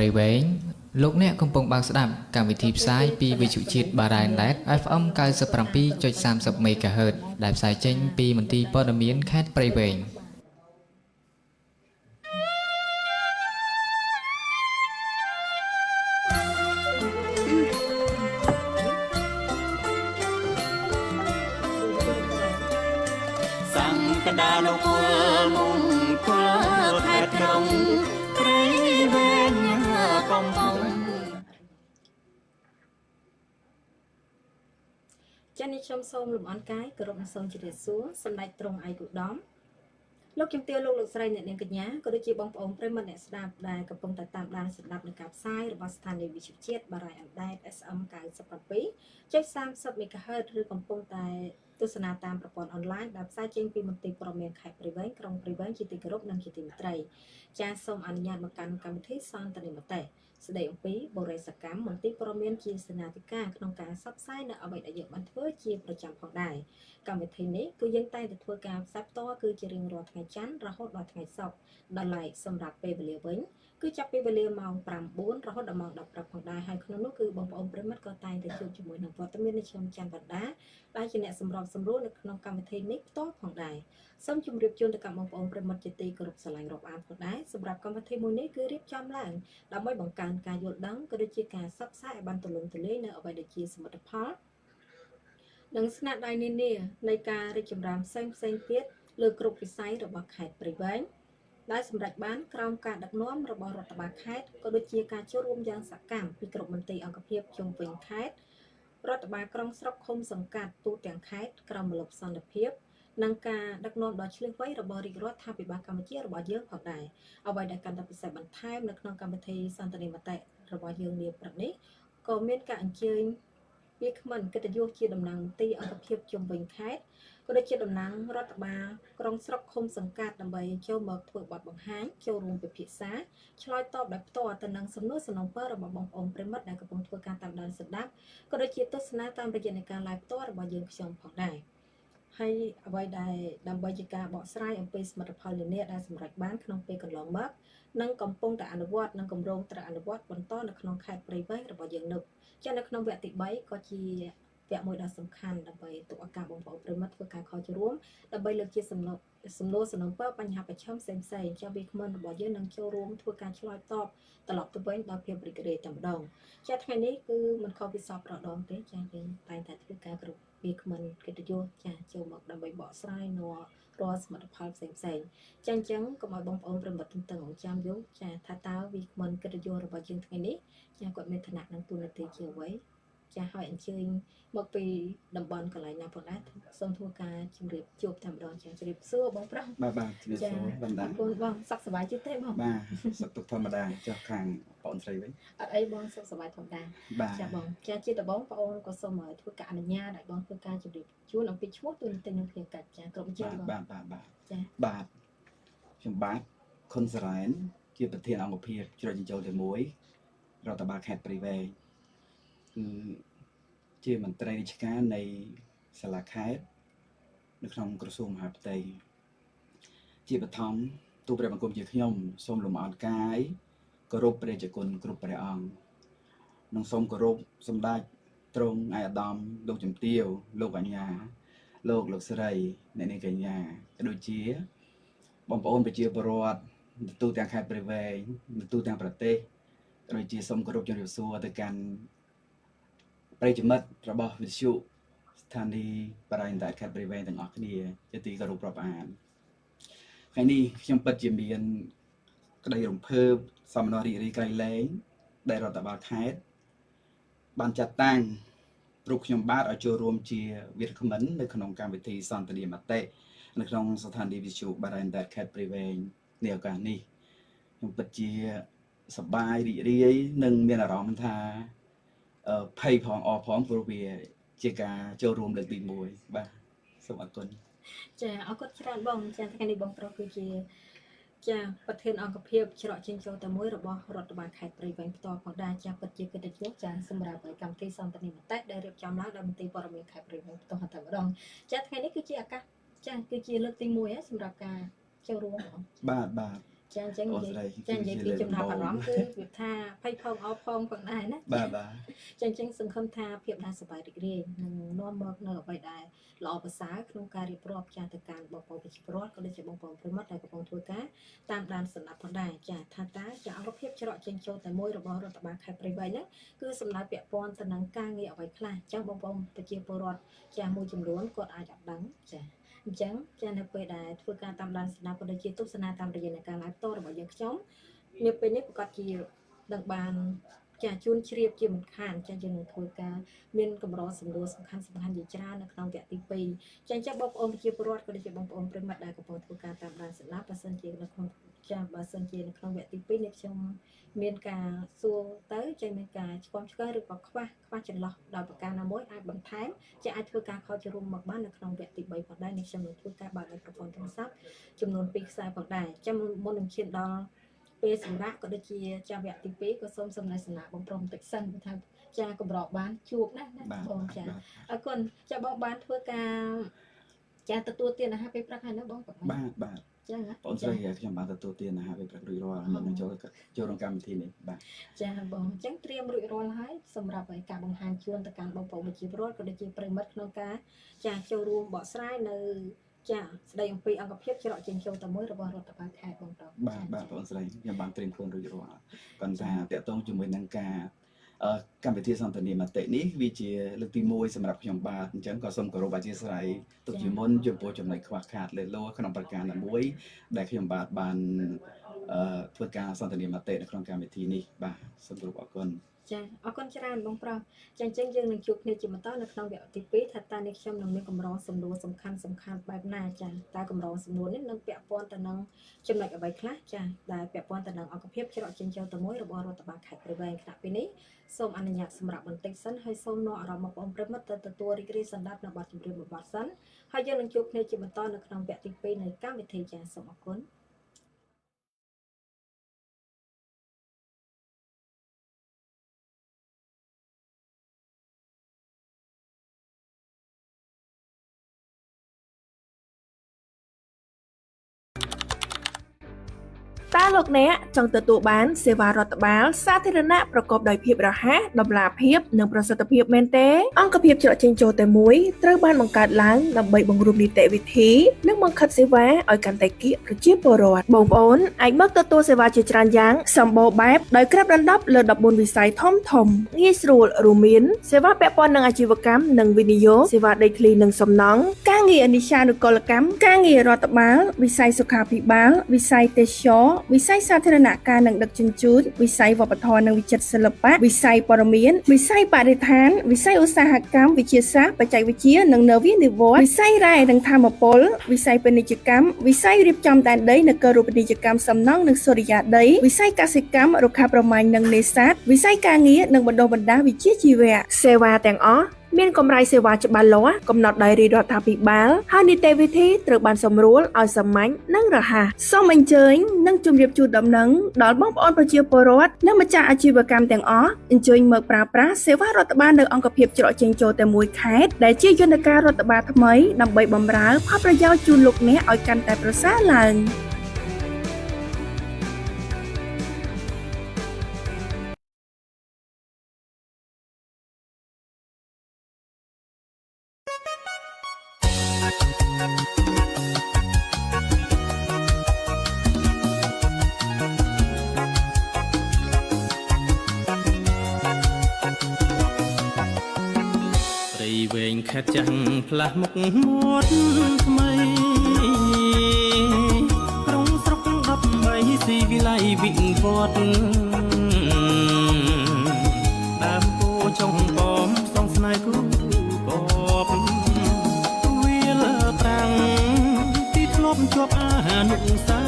ព្រៃវែងលោកអ្នកកំពុងបើកស្ដាប់កម្មវិធីផ្សាយពីវិទ្យុជាតិបារាយណេត FM 97.30 MHz ដែលផ្សាយចេញពីមន្ទីរព័ត៌មានខេត្តព្រៃវែងសង្កដាលោកគល់មុំគល់ខេត្តក្រុងព្រៃវែងកំពុងចា៎នេះខ្ញុំសូមលំអរកាយគោរពនិងសូមជម្រាបសួរសម្ដេចទ្រង់ឯកឧត្តមលោកជំទាវលោកស្រីអ្នកនាងកញ្ញាក៏ដូចជាបងប្អូនប្រិយមិត្តអ្នកស្ដាប់ដែលកំពុងតែតាមដានស្ដាប់នឹងការផ្សាយរបស់ស្ថានីយ៍វិទ្យុជាតិបារាយអណ្ដែត SM 97.30 MHz ឬកំពុងតែទស្សនាតាមប្រព័ន្ធអនឡាញដែលផ្សាយចេញពីមន្ទីរព័ត៌មានខេត្តព្រៃវែងក្រុងព្រៃវែងជាទីគោរពនិងជាទីមេត្រីចាសសូមអនុញ្ញាតមកកាន់កម្មវិធីសន្ទនាមតិស្ដីអំពីបរិយាកម្មមន្ទីរព័ត៌មានជាសេនាធិការក្នុងការផ្សព្វផ្សាយនៅអ្វីដែលយើងបានធ្វើជាប្រចាំផងដែរកម្មវិធីនេះគឺយើងតែងតែធ្វើការផ្សាយផ្ទាល់គឺជារៀងរាល់ថ្ងៃច័ន្ទរហូតដល់ថ្ងៃសុក្រដល់ឡែកសម្រាប់ពេលវេលាវិញគឺចាប់ពីវេលាម៉ោង9រហូតដល់ម៉ោង10ព្រឹកផងដែរហើយក្នុងនោះគឺបងប្អូនប្រិយមិត្តក៏តែងតែជួបជាមួយនឹងវត្តមាននៃខ្ញុំច័ន្ទវណ្ដាដែលជាអ្នកសម្របសម្រួលនៅក្នុងកម្មវិធីនេះផ្ទាល់ផងដែរសូមជម្រាបជូនទៅកាន់បងប្អូនប្រិយមិត្តជាទីគោរពស្រឡាញ់រាប់អានផងដែរសម្រាប់កម្មវិធីមួយនេះគឺរៀបចំឡើងដើម្បីបង្កើនការយល់ដឹងក៏ដូចជាការផ្សព្វផ្សាយឲ្យបានទូលំទូលាយនៅអ្វីដែលជាសមិទ្ធផលនិងស្នាដៃនានានៃការរីកចម្រើនផ្សេងទៀតលើគ្រប់វិស័យរបស់ខេត្តព្រៃវែងដែលសម្រេចបានក្រោមការដឹកនាំរបស់រដ្ឋបាលខេត្តក៏ដូចជាការចូលរួមយ៉ាងសកម្មពីគ្រប់មន្ទីរអង្គភាពជុំវិញខេត្តរដ្ឋបាលក្រុងស្រុកឃុំសង្កាត់ទូទាំងខេត្តក្រមម្លប់សន្តិភាពនិងការដឹកនាំដ៏ឆ្លៀសវៃរបស់រាជរដ្ឋាភិបាលកម្ពុជារបស់យើងផងដែរអ្វីដែលកាន់តែពិសេសបន្ថែមនៅក្នុងកម្មវិធីសន្ទនាមតិរបស់យើងនាព្រឹកនេះក៏មានការអញ្ជើញវាគ្មិនកិត្តិយសជាតំណាងមន្ទីរអង្គភាពជុំវិញខេត្តក៏ដូចជាតំណាងរដ្ឋបាលក្រុងស្រុកឃុំសង្កាត់ដើម្បីចូលមកធ្វើបទបង្ហាញចូលរួមពិភាក្សាឆ្លើយតបដោយផ្ទាល់ទៅនឹងសំណួរសំណពើរបស់បងប្អូនប្រិយមិត្តដែលកំពុងធ្វើការតាមដានស្ដាប់ក៏ដូចជាទស្សនាតាមរយៈនៃការ live ផ្ទាល់របស់យើងខ្ញុំផងដែរហើយអ្វីដែលដើម្បីជាការបកស្រាយអំពីសមិទ្ធផលនានាដែលសម្រេចបានក្នុងពេលកន្លងមកនិងកំពុងតែអនុវត្តនិងគម្រោងត្រូវអនុវត្តបន្តនៅក្នុងខេត្តព្រៃវែងរបស់យើងនោះចានៅក្នុងវគ្គទី3ក៏ជាវគ្គមួយដ៏សំខាន់ដើម្បីទុកឱកាសបងប្អូនប្រិយមិត្តធ្វើការខលចូលរួមដើម្បីលើកជាសំណួរសំណពើបញ្ហាប្រឈមផ្សេងចាវាគ្មិនរបស់យើងនឹងចូលរួមធ្វើការឆ្លើយតបត្រឡប់ទៅវិញដោយភាពរីករាយតែម្ដងចាថ្ងៃនេះគឺមិនខុសពីសពប្រដងទេចាយើងតែងតែធ្វើការគ្រប់វាគ្មិនកិត្តិយសចាចូលមកដើម្បីបកស្រាយនៅរាល់សមិទ្ធផលផ្សេងចាអញ្ចឹងកុំឲ្យបងប្អូនប្រិមិត្តទន្ទឹងរង់ចាំយល់ចាថាតើវាគ្មិនកិត្តិយសរបស់យើងថ្ងៃនេះចាគាត់មានឋានៈនិងទូនាទីជាអ្វីចាឲ្យអញ្ជើញមកពីតំបន់កន្លែងណាផងដែរសូមធ្វើការជម្រាបជួបតែម្ដងចាជម្រាបសួរបងប្រុសបាទជម្រាបសួរបណ្ដាអរគុណបងសុខសប្បាយជាទេបងបាទសុខទុក្ខធម្មតាចុះខាងបងស្រីវិញអត់អីបងសុខសប្បាយធម្មតាចាបងចាជាដំបូងបងអូនក៏សូមធ្វើការអនុញ្ញាតឲ្យបងធ្វើការជម្រាបជូនអំពីឈ្មោះទូនាទីនិងភាពកាច់ចាគ្រប់ជើងបងបាទចាបាទខ្ញុំបាទខុនសរ៉ែនជាប្រធានអង្គភាពជ្រោយចិញ្ចោលទី1រដ្ឋបាលខេត្តព្រៃវែងគឺជាមន្ត្រីរាជការនៃសាលាខេត្តនៅក្នុងក្រសួងមហាផ្ទៃជាបឋមទូព្រះបង្គំជាខ្ញុំសូមលំអរកាយគោរពព្រះជគុណគ្រប់ព្រះអង្គនិងសូមគោរពសម្ដេចទ្រង់ឯកឧត្តមលោកជំទាវលោកកញ្ញាលោកស្រីអ្នកនាងកញ្ញាក៏ដូចជាបងប្អូនប្រជាពលរដ្ឋទូទាំងខេត្តព្រៃវែងទូទាំងប្រទេសក៏ដូចជាសូមគោរពជម្រាបសួរទៅកាន់ប្រិយមិត្តរបស់វិទ្យុស្ថានីយ៍បារាយណេតខេត្តព្រៃវែងទាំងអស់គ្នាជាទីគោរពរាប់អានថ្ងៃនេះខ្ញុំពិតជាមានក្តីរំភើបសំណររីករាយក្រៃលែងដែលរដ្ឋបាលខេត្តបានចាត់តាំងរូបខ្ញុំបាទឲ្យចូលរួមជាវាគ្មិននៅក្នុងកម្មវិធីសន្ទនាមតិនៅក្នុងស្ថានីយ៍វិទ្យុបារាយណេតខេត្តព្រៃវែងในឱកាសនេះខ្ញុំពិតជាសប្បាយរីករាយនិងមានអារម្មណ៍ថាភ័យផងអរផងព្រោះវាជាការចូលរួមលើកទី1បាទសូមអរគុណចាអរគុណច្រើនបងចាថ្ងៃនេះបងប្រុសគឺជាចាប្រធានអង្គភាពច្រកចេញចូលតែមួយរបស់រដ្ឋបាលខេត្តព្រៃវែងផ្ទាល់ផងដែរចាពិតជាកិត្តិយសចាសម្រាប់កម្មវិធីសន្ទនាមតិដែលរៀបចំឡើងដោយមន្ទីរព័ត៌មានខេត្តព្រៃវែងផ្ទាល់តែម្ដងចាថ្ងៃនេះគឺជាឱកាសចាគឺជាលើកទី1សម្រាប់ការចូលរួមបាទ ចាអញ្ចឹងនិយាយចានិយាយពីចំណាប់អារម្មណ៍គឺវាថាភ័យផងអោផងផងដែរណា បាទ ចាអញ្ចឹងសង្ឃឹមថាភាពដែលសប្បាយរីករាយនឹងនាំមកនៅអ្វីដែលល្អប្រសើរក្នុងការរៀបរាប់ចាទៅកាន់បងប្អូនប្រជាពលរដ្ឋក៏ដូចជាបងប្អូនប្រិមត្តដែលកំពុងធ្វើការតាមដានសម្ដាប់ផងដែរចាថាតើចាអង្គភាពច្រកចេញចូលតែមួយរបស់រដ្ឋបាលខេត្តព្រៃវែងហ្នឹងគឺសំដៅពាក់ព័ន្ធទៅនឹងការងារអ្វីខ្លះអញ្ចឹងបងប្អូនប្រជាពលរដ្ឋចាមួយចំនួនគាត់អាចអត់ដឹងចាអញ្ចឹងចានៅពេលដែលធ្វើការតាមដានស្ដាប់ក៏ដូចជាទស្សនាតាមរយៈនៃការ live តរបស់យើងខ្ញុំនាពេលនេះប្រកាសជានឹងបានចាជួនជ្រាបជាមិនខានចាយើងនឹងធ្វើការមានកម្រសំណួរសំខាន់ជាច្រើននៅក្នុងវគ្គទី2ចាអញ្ចឹងបងប្អូនប្រជាពលរដ្ឋក៏ដូចជាបងប្អូនប្រិមត្តដែលកំពុងធ្វើការតាមដានស្ដាប់បើសិនជានៅក្នុងចាបើសិនជានៅក្នុងវគ្គទី2នេះខ្ញុំមានការសួរទៅចាមានការឆ្គាំឆ្កើឬក៏ខ្វះចន្លោះដល់ប្រការណាមួយអាចបន្ថែមចាអាចធ្វើការខលចូលរួមមកបាននៅក្នុងវគ្គទី3ផងដែរនេះខ្ញុំនឹងធ្វើការបើកមីក្រូហ្វូនទូរស័ព្ទចំនួន2ខ្សែផងដែរចាំមុននឹងឈានដល់ពេលសម្រាប់ក៏ដូចជាចាវគ្គទី2ក៏សូមសំណេះសំណាលបងប្រុសបន្តិចសិនថាចាកម្របានជួបណាបងចាអរគុណចាបងបានធ្វើការចាទទួលទានអាហារពេលព្រឹកហើយណាបងបាទចាបងស្រីខ្ញុំបានទទួលទានអាហារពេលព្រឹករួចរាល់មុននឹងចូលក្នុងកម្មវិធីនេះបាទចាបងអញ្ចឹងត្រៀមរួចរាល់ហើយសម្រាប់ឲ្យការបង្ហាញជូនទៅកាន់បងប្អូនប្រជាពលរដ្ឋក៏ដូចជាប្រិមិត្តក្នុងការចាចូលរួមបកស្រាយនៅចាស្ដីអំពីអង្គភាពច្រកចេញចូលតែមួយរបស់រដ្ឋបាលខេត្តបងប្រុសបាទបងស្រីខ្ញុំបានត្រៀមខ្លួនរួចរាល់គាត់ថាតកតងជាមួយនឹងការកម្មវិធីសន្ទនាមតិនេះវាជាលើកទី1សម្រាប់ខ្ញុំបាទអញ្ចឹងក៏សូមគោរពអធិស្ឋានទុកជាមុនចំពោះចំណុចខ្វះខាតលេសលោក្នុងប្រការណាមួយដែលខ្ញុំបាទបានធ្វើការសន្ទនាមតិនៅក្នុងកម្មវិធីនេះបាទសូមគោរពអរគុណចាអរគុណច្រើនបងប្រុសចាអញ្ចឹងយើងនឹងជួបគ្នាជាបន្តនៅក្នុងវគ្គទី2ថាតើនេះខ្ញុំនឹងមានកម្រងសំណួរសំខាន់បែបណាចាតើកម្រងសំណួរនេះនឹងពាក់ព័ន្ធទៅនឹងចំណុចអ្វីខ្លះចាដែលពាក់ព័ន្ធទៅនឹងអង្គភាពច្រកចេញចូលទៅមួយរបស់រដ្ឋបាលខេត្តព្រៃវែងខណៈពេលនេះសូមអនុញ្ញាតសម្រាប់បន្តិចសិនហើយសូមនាំអារម្មណ៍បងប្អូនប្រិមត្តទៅទទួលរីករាយសន្តាប់នៅបទចម្រៀងមួយបទសិនហើយយើងនឹងជួបគ្នាជាបន្តនៅក្នុងវគ្គទី2នៃកម្មវិធីចាសូមអរគុណតើលោកអ្នកចង់ទទួលបានសេវារដ្ឋបាលសាធារណៈប្រកបដោយភាពរហ័សតម្លាភាពនិងប្រសិទ្ធភាពមែនទេអង្គភាពច្រកចេញចូលតែមួយត្រូវបានបង្កើតឡើងដើម្បីបង្រួមនីតិវិធីនិងបង្ខិតសេវាឲ្យកាន់តែគៀកប្រជាពលរដ្ឋបងប្អូនអាចមកទទួលសេវាជាច្រើនយ៉ាងសម្បូរបែបដោយក្របដណ្ដប់លើ14វិស័យធំងាយស្រួលរួមមានសេវាពាក់ព័ន្ធនឹងអាជីវកម្មនិងវិនិយោគសេវាដីធ្លីនិងសំណង់ការងារអនិច្ចានុកលកម្មការងាររដ្ឋបាលវិស័យសុខាភិបាលវិស័យទេសចរណ៍វិស័យសាធារណការនិងដឹកជញ្ជូនវិស័យវប្បធម៌និងវិចិត្រសិល្បៈវិស័យព័ត៌មានវិស័យបរិស្ថានវិស័យឧស្សាហកម្មវិទ្យាសាស្ត្របច្ចេកវិទ្យានិងនវានុវត្តន៍វិស័យរ៉ែនិងធម្មពលវិស័យពាណិជ្ជកម្មវិស័យរៀបចំដែនដីនគរូបនីយកម្មសំណង់និងសុរិយាដីវិស័យកសិកម្មរុក្ខាប្រមាញ់និងនេសាទវិស័យការងារនិងបណ្ដុះបណ្ដាលវិជ្ជាជីវៈសេវាទាំងអស់មានកម្រៃសេវាច្បាស់លាស់កំណត់ដោយរាជរដ្ឋាភិបាលហើយនីតិវិធីត្រូវបានសម្រួលឲ្យសាមញ្ញនិងរហ័សសូមអញ្ជើញនិងជម្រាបជូនដំណឹងដល់បងប្អូនប្រជាពលរដ្ឋនិងម្ចាស់អាជីវកម្មទាំងអស់អញ្ជើញមកប្រើប្រាស់សេវារដ្ឋបាលនៅអង្គភាពច្រកចេញចូលតែមួយខេត្តដែលជាយន្តការរដ្ឋបាលថ្មីដើម្បីបម្រើផលប្រយោជន៍ជូនលោកអ្នកឲ្យកាន់តែប្រសើរឡើងវែងខេត្តចាំងផ្លាស់មុខមាត់ថ្មីក្រុងស្រុក13ស៊ីវិល័យវិវត្តដើមគោចុងបំសងស្នេហ៍គូកបវាលត្រាំងទីធ្លាប់ជាប់អានុសា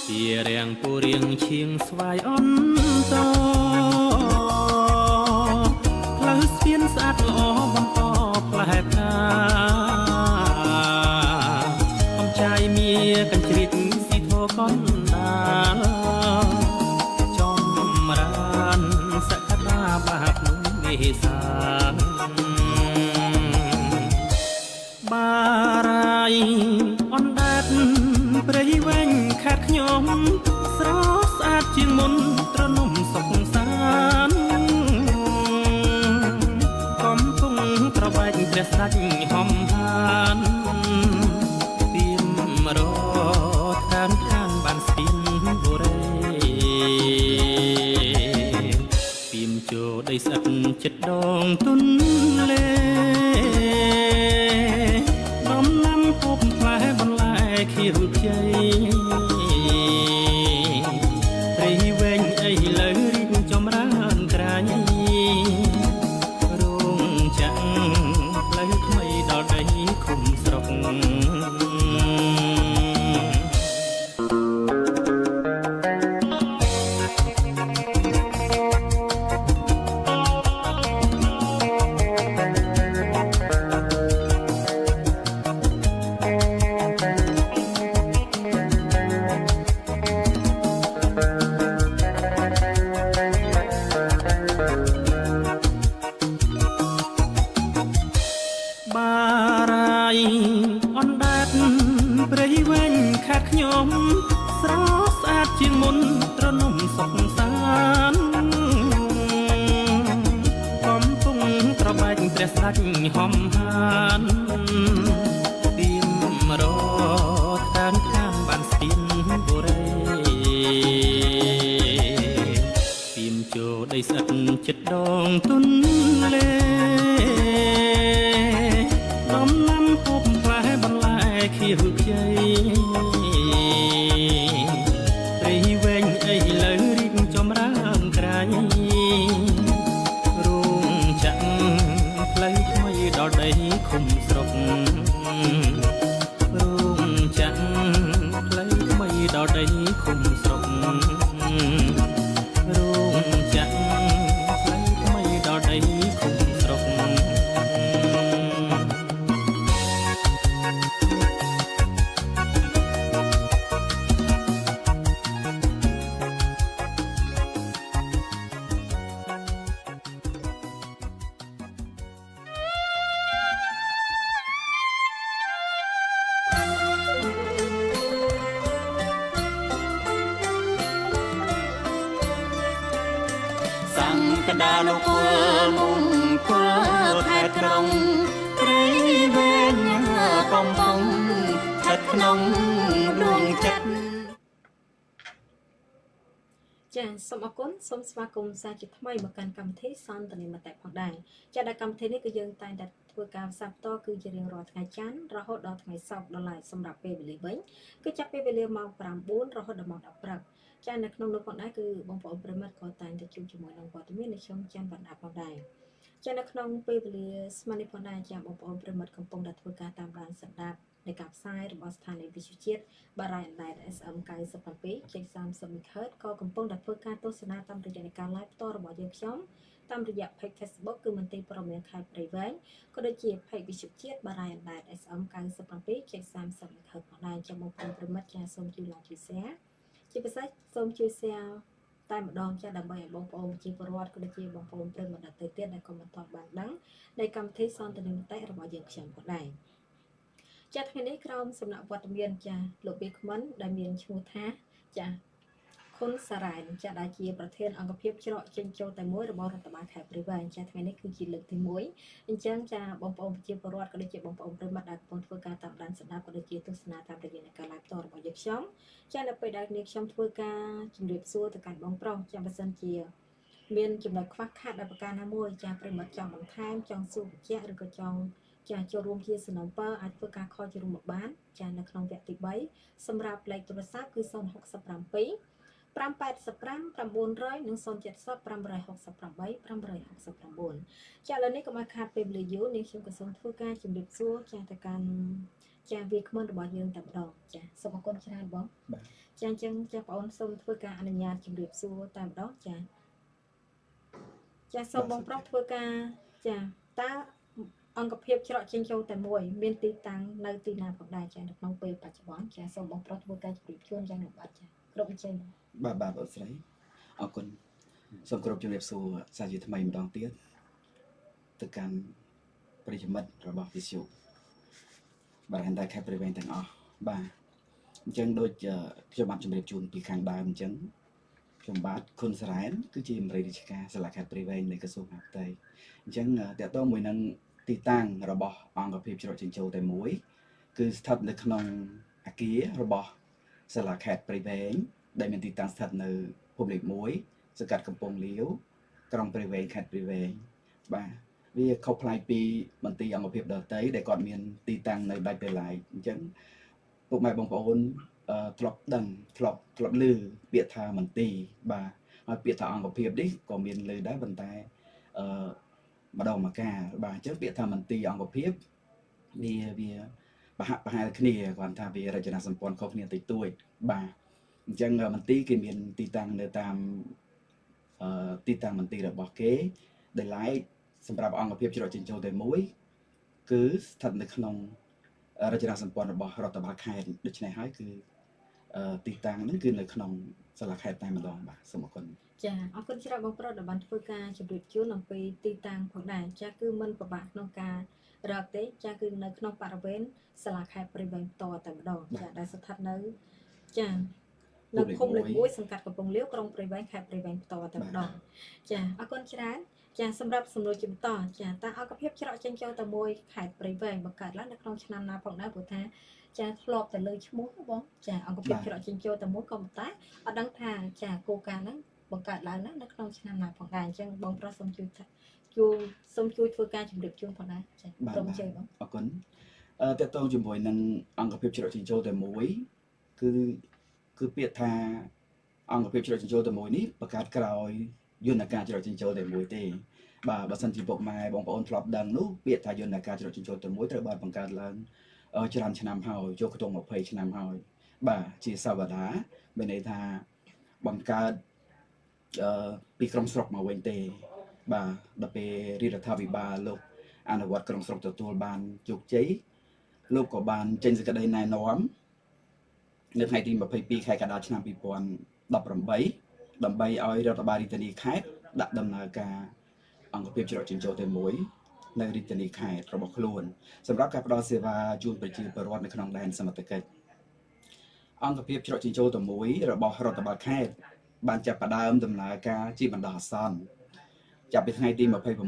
ជារាំងពូរៀងឈៀងស្វាយអន្តស្អាតល្អបន្តផ្លែថាកំចាយមាកញ្ជ្រៀតស៊ីធោកណ្ដាលចំរានសក្តាបាបនោះមេសាបារាយអណ្ដែត ស្អិតចិត្តដងទុនលេដំណាំពុកផ្លែបន្លែខៀវខ្ចីរីវែងអីលើរីកចម្រើនក្រាញរោងចក្រផ្លូវថ្មីដល់ដីឃុំស្រុកបារាយអណ្ដែតព្រៃវែងខាត់ខ្ញុំស្រស់ស្អាតជាងមុនត្រនំសុខសាន្តកំពុងត្របែកព្រះស្ដេចហំហានទៀមរខានបានស្ទៀនបុរីទៀមចូលដីស្អិតចិត្តដងទុនលេដំណាំពុកផ្លែបន្លែខៀវខ្ចីរីវែងអីលើរីកចម្រើនក្រាញរោងចក្រផ្លូវថ្មីដល់ដីឃុំស្រុករោងចក្រផ្លូវថ្មីដល់ដីឃុំស្រុករោងចក្រផ្លូវថ្មីដល់ដីឃុំស្រុក សង្កដាលោកគល់មុំគល់ខេត្តក្រុងព្រៃវែងកំពុងស្ថិតក្នុងដួងចិត្ត ចាសូមអរគុណសូមស្វាគមន៍សាជាថ្មីមកកាន់កម្មវិធីសន្ទនាមតិផងដែរចាដែលកម្មវិធីនេះគឺយើងតែងតែធ្វើការផ្សាយបន្តគឺជារៀងរាល់ថ្ងៃច័ន្ទរហូតដល់ថ្ងៃសុក្រដល់ឡែកសម្រាប់ពេលវេលាវិញគឺចាប់ពីវេលាម៉ោង 9 រហូតដល់ម៉ោង 10 ព្រឹកចានៅក្នុងនោះផងដែរគឺបងប្អូនប្រិមត្តក៏តែងតែជួបជាមួយនឹងវត្តមាននៃខ្ញុំច័ន្ទបណ្ដាផងដែរចានៅក្នុងពេលវេលាស្មើនេះផងដែរចាបងប្អូនប្រិមត្តកំពុងតែធ្វើការតាមដានស្ដាប់នៃការផ្សាយរបស់ស្ថានីយ៍វិទ្យុជាតិបារាយណ៍អណ្ដែត SM 97.30 MHz ក៏កំពុងតែធ្វើការទស្សនាតាមរយៈនៃការ live ផ្ទាល់របស់យើងខ្ញុំតាមរយៈ page Facebook គឺមន្ទីរព័ត៌មានខេត្តព្រៃវែងក៏ដូចជា page វិទ្យុជាតិបារាយណ៍អណ្ដែត SM 97.30 MHz ផងដែរចាំបងប្អូនប្រិមត្តចាសូមជួយ like ជួយ share ជាពិសេសសូមជួយ share តែម្ដងចាដើម្បីឲ្យបងប្អូនជាពលរដ្ឋក៏ដូចជាបងប្អូនប្រិមត្តដទៃទៀតដែលក៏មិនទាន់បានដឹងនៃកម្មវិធីសន្ទនាមតិរបស់យើងខ្ញុំផងដែរចាថ្ងៃនេះក្រុមសំណាក់វត្តមានចាលោកប៊ីក្មិនដែលមានឈ្មោះថាចាខុនសារ៉ែនចាដែលជាប្រធានអង្គភិបច្រកចេញចូលតែមួយរបស់រដ្ឋបាលខេត្តព្រៃវែងចាថ្ងៃនេះគឺជាលើកទី1អញ្ចឹងចាបងប្អូនប្រជាពលរដ្ឋក៏ដូចជាបងប្អូនប្រិមត្តដែលកំពុងធ្វើការតាមដានស្ដាប់ក៏ដូចជាទស្សនាតាមរយៈនៃការ live ផ្ទាល់របស់យើងខ្ញុំចានៅពេលដែលនេះខ្ញុំធ្វើការជម្រាបសួរទៅកាន់បងប្រុសចាបើសិនជាមានចំណុចខ្វះខាតដោយប្រការណាមួយចាប្រិមត្តចង់បន្ថែមចង់សួរបញ្ជាក់ឬក៏ចង់ចាចូលរួមជាសំណពរអាចធ្វើការខលជារួមមកបានចានៅក្នុងវគ្គទី3សម្រាប់លេខទូរស័ព្ទគឺ067 585 900និង070 568 569ចាឥឡូវនេះកុំឲ្យខាតពេលវេលាយូរនេះខ្ញុំក៏សូមធ្វើការជម្រាបសួរចាទៅកាន់ចាវាគ្មិនរបស់យើងតែម្ដងចាសូមអរគុណច្រើនបងចាអញ្ចឹងចាបងអូនសូមធ្វើការអនុញ្ញាតជម្រាបសួរតែម្ដងចាសូមបងប្រុសធ្វើការចាតើអង្គភាពច្រកចេញចូលតែមួយមានទីតាំងនៅទីណាផងដែរចានៅក្នុងពេលបច្ចុប្បន្នចាសូមបងប្រុសធ្វើការជម្រាបជូនយ៉ាងណាបាទចាគ្រប់វិជ័យបាទអូស្រីអរគុណសូមគោរពជំរាបសួរសាជាថ្មីម្ដងទៀតទៅកាន់ប្រិយមិត្តរបស់វិទ្យុបាទតែខេត្តព្រៃវែងទាំងអស់បាទអញ្ចឹងដូចខ្ញុំបានជម្រាបជូនពីខាងដើមអញ្ចឹងខ្ញុំបាទខុនសារ៉ែនគឺជាមន្ត្រីរាជការសាលាខេត្តព្រៃវែងនៃក្រសួងមហាផ្ទៃអញ្ចឹងតកតមួយនឹងទីតាំងរបស់អង្គភាពច្រកចេញចូលតែមួយគឺស្ថិតនៅក្នុងអគាររបស់សាលាខេត្តព្រៃវែងដែលមានទីតាំងស្ថិតនៅភូមិលេខ1សង្កាត់កំពង់លាវ ក្រុងព្រៃវែងខេត្តព្រៃវែងបាទវាខុសប្លែកពីមន្ទីរអង្គភាពដទៃដែលគាត់មានទីតាំងនៅដាច់ដោយឡែកអញ្ចឹងពុកម៉ែបងប្អូនធ្លាប់ដឹងធ្លាប់ឮពាក្យថាមន្ទីរបាទហើយពាក្យថាអង្គភាពនេះក៏មានឮដែរប៉ុន្តែម្ដងម្កាលបាទអញ្ចឹងពាក្យថាមន្ទីរអង្គភាពវាប្រហែលគ្នាគាត់ថាវារចនាសម្ព័ន្ធខុសគ្នាតិចតួចបាទអញ្ចឹងមន្ទីរគេមានទីតាំងនៅតាមទីតាំងមន្ទីររបស់គេដែលឡែកសម្រាប់អង្គភាពច្រកចេញចូលតែមួយគឺស្ថិតនៅក្នុងរចនាសម្ព័ន្ធរបស់រដ្ឋបាលខេត្តដូច្នេះហើយគឺទីតាំងហ្នឹងគឺនៅក្នុងសាលាខេត្តតែម្ដងបាទសូមអរគុណចាអរគុណច្រើនបងប្រុសដែលបានធ្វើការជម្រាបជូនអំពីទីតាំងផងដែរចាគឺមិនពិបាកក្នុងការរកទេចាគឺនៅក្នុងបរិវេណសាលាខេត្តព្រៃវែងផ្ទាល់តែម្ដងចាដែលស្ថិតនៅចានៅភូមិលេខ1សង្កាត់កំពង់លាវក្រុងព្រៃវែងខេត្តព្រៃវែងផ្ទាល់តែម្ដងចាអរគុណច្រើនចាសម្រាប់សំណួរជាបន្តចាតើអង្គភាពច្រកចេញចូលទៅមួយខេត្តព្រៃវែងបង្កើតឡើងនៅក្នុងឆ្នាំណាផងដែរព្រោះថាចាធ្លាប់តែលើឈ្មោះបងចាអង្គភាពច្រកចេញចូលទៅមួយក៏ប៉ុន្តែអត់ដឹងថាចាគោលការណ៍ហ្នឹងបង្កើតឡើងនៅក្នុងឆ្នាំណាផងដែរអញ្ចឹងបងប្រុសសូមជួយធ្វើការជម្រាបជូនផងដែរចាសូមអញ្ជើញបងអរគុណតើតើជាមួយនឹងអង្គភាពច្រកចេញចូលតែមួយគឺពាក្យថាអង្គភាពច្រកចេញចូលតែមួយនេះបង្កើតក្រោយយន្តការច្រកចេញចូលតែមួយទេបាទបើសិនជាពុកម៉ែបងប្អូនធ្លាប់ដឹងនោះពាក្យថាយន្តការច្រកចេញចូលតែមួយត្រូវបានបង្កើតឡើងច្រើនឆ្នាំហើយចូលខ្ទង់20ឆ្នាំហើយបាទជាសាវតាមានន័យថាបង្កើតពីក្រុមស្រុកមកវិញទេបាទដល់ពេលរដ្ឋាភិបាលលោកអនុវត្តក្រុមស្រុកទទួលបានជោគជ័យលោកក៏បានចេញសេចក្តីណែនាំនៅថ្ងៃទី22ខែកក្កដាឆ្នាំ2018ដើម្បីឲ្យរដ្ឋបាលរាជធានីខេត្តដាក់ដំណើរការអង្គភាពច្រកចេញចូលតែមួយនៅរាជធានីខេត្តរបស់ខ្លួនសម្រាប់ការផ្តល់សេវាជូនប្រជាពលរដ្ឋនៅក្នុងដែនសមត្ថកិច្ចអង្គភាពច្រកចេញចូលតែមួយរបស់រដ្ឋបាលខេត្តបានចាប់ផ្ដើមដំណើរការជាបណ្ដោះអាសន្នចាប់ពីថ្ងៃទី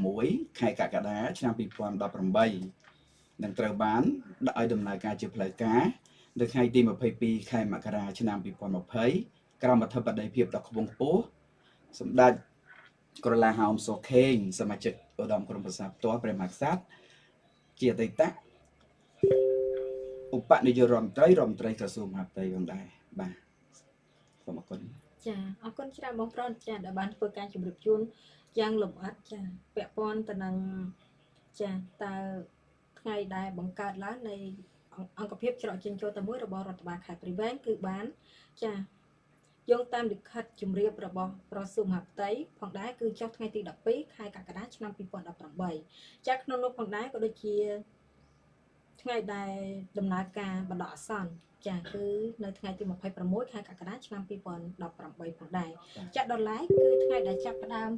26ខែកក្កដាឆ្នាំ2018នឹងត្រូវបានដាក់ឲ្យដំណើរការជាផ្លូវការនៅថ្ងៃទី22ខែមករាឆ្នាំ2020ក្រោមអធិបតីភាពដ៏ខ្ពង់ខ្ពស់សម្ដេចក្រឡាហោមសុខេងសមាជិកឧត្តមក្រុមប្រឹក្សាផ្ទាល់ព្រះមហាក្សត្រជាអតីតឧបនាយករដ្ឋមន្ត្រីក្រសួងមហាផ្ទៃផងដែរបាទសូមអរគុណចាអរគុណច្រើនបងប្រុសចាដែលបានធ្វើការជម្រាបជូនយ៉ាងលម្អិតចាពាក់ព័ន្ធទៅនឹងចាតើថ្ងៃដែលបង្កើតឡើងនៃអង្គភាពច្រកចេញចូលតែមួយរបស់រដ្ឋបាលខេត្តព្រៃវែងគឺបានចាយោងតាមលិខិតជម្រាបរបស់ក្រសួងមហាផ្ទៃផងដែរគឺចុះថ្ងៃទី12ខែកក្កដាឆ្នាំ2018ចាក្នុងនោះផងដែរក៏ដូចជាថ្ងៃដែលដំណើរការបណ្ដោះអាសន្នចាគឺនៅថ្ងៃទី26ខែកក្កដាឆ្នាំ2018ផងដែរចាដល់ឡែកគឺថ្ងៃដែលចាប់ផ្ដើម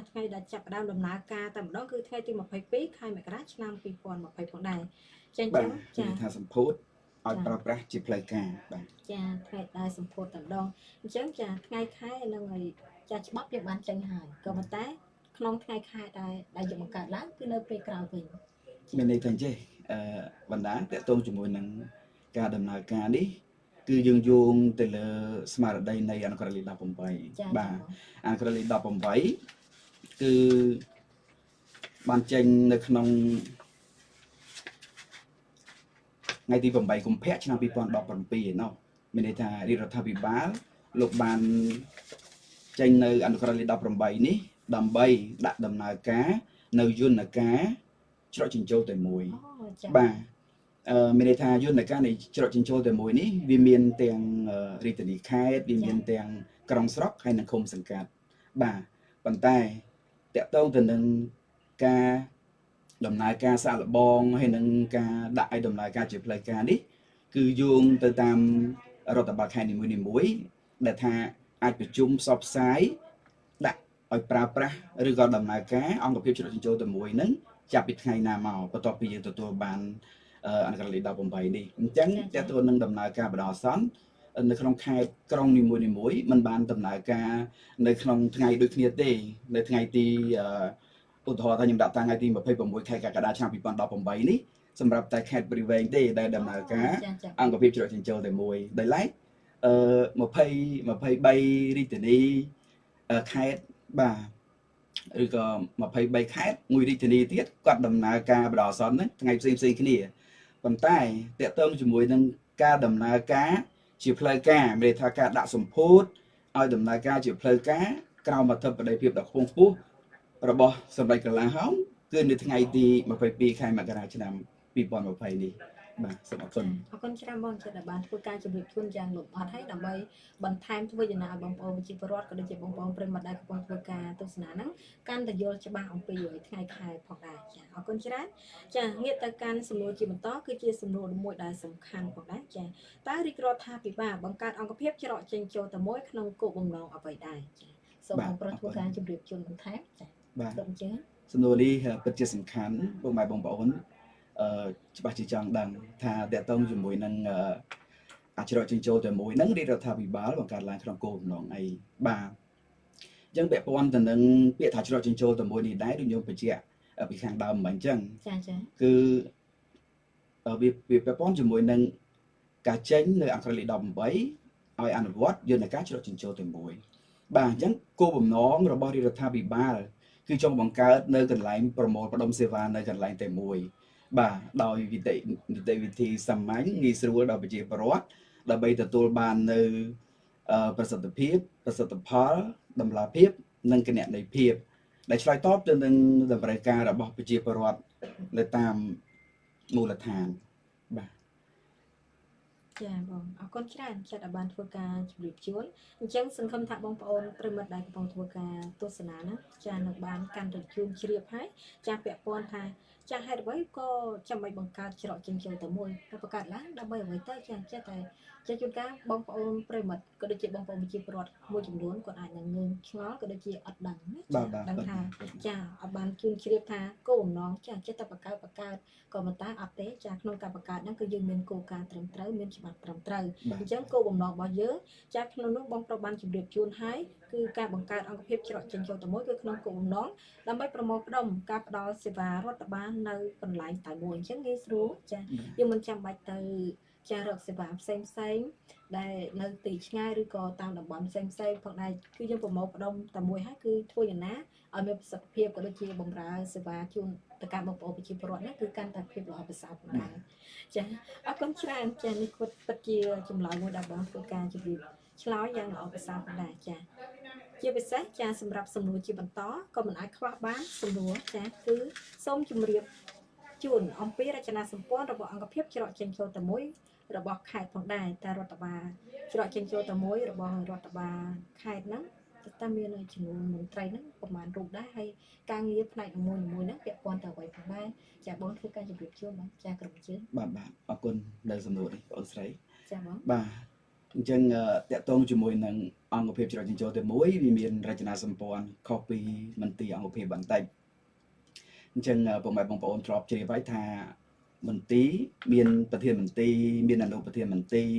ថ្ងៃដែលចាប់ផ្ដើមដំណើរការតែម្ដងគឺថ្ងៃទី22ខែមករាឆ្នាំ2020ផងដែរចាអញ្ចឹងចាថាសម្ពោធឲ្យប្រើប្រាស់ជាផ្លូវការបាទចាថ្ងៃដែលសម្ពោធតែម្ដងអញ្ចឹងចាថ្ងៃខែនឹងឲ្យចាច្បាប់យើងបានចេញហើយក៏ប៉ុន្តែក្នុងថ្ងៃខែដែលយើងបង្កើតឡើងគឺនៅពេលក្រោយវិញមានន័យថាចេះបណ្ដាតកតងជាមួយនឹងការដំណើរការនេះគឺយើងយោងទៅលើស្មារតីនៃអនុក្រឹត្យលេខ18បាទអនុក្រឹត្យលេខ18គឺបានចេញនៅក្នុងថ្ងៃទី8កុម្ភៈឆ្នាំ2017ឯណោះមានន័យថារដ្ឋាភិបាលលោកបានចេញនៅអនុក្រឹត្យលេខ18នេះដើម្បីដាក់ដំណើរការនៅយន្តការច្រកចេញចូលតែមួយបាទមានន័យថាយន្តការនៃច្រកចេញចូលតែមួយនេះវាមានទាំងរាជធានីខេត្តវាមានទាំងក្រុងស្រុកហើយនិងឃុំសង្កាត់បាទប៉ុន្តែតកតងទៅនឹងការដំណើរការសាកល្បងហើយនឹងការដាក់ឲ្យដំណើរការជាផ្លូវការនេះគឺយោងទៅតាមរដ្ឋបាលខេត្តនីមួយៗដែលថាអាចប្រជុំផ្សព្វផ្សាយដាក់ឲ្យប្រើប្រាស់ឬក៏ដំណើរការអង្គភាពច្រកចេញចូលតែមួយហ្នឹងចាប់ពីថ្ងៃណាមកបន្ទាប់ពីយើងទទួលបានអនុក្រឹត្យលេខ18នេះអញ្ចឹងតើតើនឹងដំណើរការបណ្ដោះអាសន្ននៅក្នុងខេត្តក្រុងនីមួយៗมันបានដំណើរការនៅក្នុងថ្ងៃដូចគ្នាទេនៅថ្ងៃទីឧទាហរណ៍ថាខ្ញុំដាក់តាំងថ្ងៃទី26ខែកក្កដាឆ្នាំ2018នេះសម្រាប់តែខេត្តព្រៃវែងទេដែលដំណើរការអង្គភាពច្រកចេញចូលតែមួយដោយឡែក23រាជធានីខេត្តបាទ ឬក៏23ខេត្តមួយរាជធានីទៀតគាត់ដំណើរការបដិសន្នហ្នឹងថ្ងៃផ្សេងគ្នាប៉ុន្តែតកតងជាមួយនឹងការដំណើរការជាផ្លូវការមានន័យថាការដាក់សម្ពោធឲ្យដំណើរការជាផ្លូវការក្រោមអធិបតីភាពដ៏ខ្ពង់ខ្ពស់របស់សម្ដេចកន្លងហោមគឺនៅថ្ងៃទី22ខែមករាឆ្នាំ2020នេះបាទសូមអរគុណ អរគុណច្រើនបងចិត្តដែលបានធ្វើការជម្រាបជូនយ៉ាងលម្អិតហើយដើម្បីបន្ថែមធ្វើយ៉ាងណាឲ្យបងប្អូនប្រជាពលរដ្ឋក៏ដូចជាបងប្អូនប្រិយមិត្តដែលកំពុងធ្វើការទស្សនាហ្នឹងកាន់តែយល់ច្បាស់អំពីថ្ងៃខែផងដែរចាអរគុណច្រើនចាងាកទៅកាន់សំណួរជាបន្តគឺជាសំណួរមួយដែលសំខាន់ផងដែរចាតើរាជរដ្ឋាភិបាលបង្កើតអង្គភាពច្រកចេញចូលទៅមួយក្នុងគោលបំណងអ្វីដែរចាសូមបងប្រុសធ្វើការជម្រាបជូនបន្ថែមចា បាទ សូមអញ្ជើញ សំណួរនេះពិតជាសំខាន់បងប្អូនច្បាស់ជាចង់ដឹងថាតកតងជាមួយនឹងអាចរកចិញ្ចោតែមួយហ្នឹងរាជរដ្ឋាភិបាលបង្កើតឡើងក្នុងគោលបំណងអីបាទអញ្ចឹងពាក់ព័ន្ធទៅនឹងពាក្យថាច្រកចិញ្ចោតែមួយនេះដែរដូចខ្ញុំបញ្ជាក់ពីខាងដើមមិនអញ្ចឹង ចាចា គឺវាពាក់ព័ន្ធជាមួយនឹងការចេញនៅអក្សរលេខ18ឲ្យអនុវត្តយន្តការច្រកចិញ្ចោតែមួយបាទអញ្ចឹងគោលបំណងរបស់រាជរដ្ឋាភិបាលគឺចង់បង្កើតនៅកន្លែងប្រមូលផ្ដុំសេវានៅកន្លែងតែមួយបាទដោយនីតិវិធីសាមញ្ញងាយស្រួលដល់ប្រជាពលរដ្ឋដើម្បីទទួលបាននៅប្រសិទ្ធភាពប្រសិទ្ធផលតម្លាភាពនិងគណនេយ្យភាពដែលឆ្លើយតបទៅនឹងតម្រូវការរបស់ប្រជាពលរដ្ឋនៅតាមមូលដ្ឋានបាទ ចាបងអរគុណច្រើនចិត្តឲ្យបានធ្វើការជម្រាបជូនអញ្ចឹងសង្ឃឹមថាបងប្អូនប្រិយមិត្តដែលកំពុងធ្វើការទស្សនាណាចានឹងបានកាន់តែជូនជ្រាបហើយចាពាក់ព័ន្ធថាចាហេតុអ្វីក៏ចាំបាច់បង្កើតច្រកចេញចូលតែមួយតែបង្កើតឡើងដើម្បីអ្វីទៅចាចេះតែជាជួនកាលបងប្អូនប្រិយមិត្តក៏ដូចជាបងប្អូនប្រជាពលរដ្ឋមួយចំនួនគាត់អាចនឹងងើយឆ្ងល់ក៏ដូចជាអត់ដឹងណាចាដឹងថាចាអត់បានជូនជ្រាបថាគោលបំណងចាចេះតែបង្កើតក៏មិនតែអត់ទេចាក្នុងការបង្កើតហ្នឹងគឺយើងមានគោលការណ៍ត្រឹមត្រូវមានច្បាប់ត្រឹមត្រូវអញ្ចឹងគោលបំណងរបស់យើងចាក្នុងនោះបងប្រុសបានជម្រាបជូនហើយគឺការបង្កើតអង្គភាពច្រកចេញចូលតែមួយគឺក្នុងគោលបំណងដើម្បីប្រមូលផ្ដុំការផ្ដល់សេវារដ្ឋបាលនៅកន្លែងតែមួយអញ្ចឹងងាយស្រួលចាយើងមិនចាំបាច់ទៅចារកសេវាផ្សេងដែលនៅទីឆ្ងាយឬក៏តាមតំបន់ផ្សេងផងដែរគឺយើងប្រមូលផ្ដុំតែមួយហើយគឺធ្វើយ៉ាងណាឲ្យមានប្រសិទ្ធភាពក៏ដូចជាបម្រើសេវាជូនទៅកាន់បងប្អូនប្រជាពលរដ្ឋនេះគឺកាន់តែភាពល្អប្រសើរផងដែរចាអរគុណច្រើនចានេះគាត់ពិតជាចម្លើយមួយដែលបងធ្វើការជម្រាបឆ្លើយយ៉ាងល្អប្រសើរផងដែរចាជាពិសេសចាសម្រាប់សំណួរជាបន្តក៏មិនអាចខ្វះបានសំណួរចាគឺសូមជម្រាបជូនអំពីរចនាសម្ព័ន្ធរបស់អង្គភាពច្រកចេញចូលតែមួយរបស់ខេត្តផងដែរតែរដ្ឋបាលច្រកចេញចូលតែមួយរបស់រដ្ឋបាលខេត្តហ្នឹងតើមានចំនួនមន្ត្រីហ្នឹងប្រហែលរូបដែរហើយការងារផ្នែកនីមួយៗហ្នឹងពាក់ព័ន្ធទៅអ្វីផងដែរចាបងធ្វើការជម្រាបជូនបងចាក្រុមជើងបាទអរគុណនៅសំណួរនេះបងអូនស្រី ចាបង បាទអញ្ចឹងតកតងជាមួយនឹងអង្គភាពច្រកចិញ្ចោតែមួយវាមានរចនាសម្ព័ន្ធខុសពីមន្ទីរអង្គភាពបន្តិចអញ្ចឹងបងប្អូនធ្លាប់ជ្រាបហើយថាមន្ទីរមានប្រធានមន្ទីរមានអនុប្រធានមន្ទីរ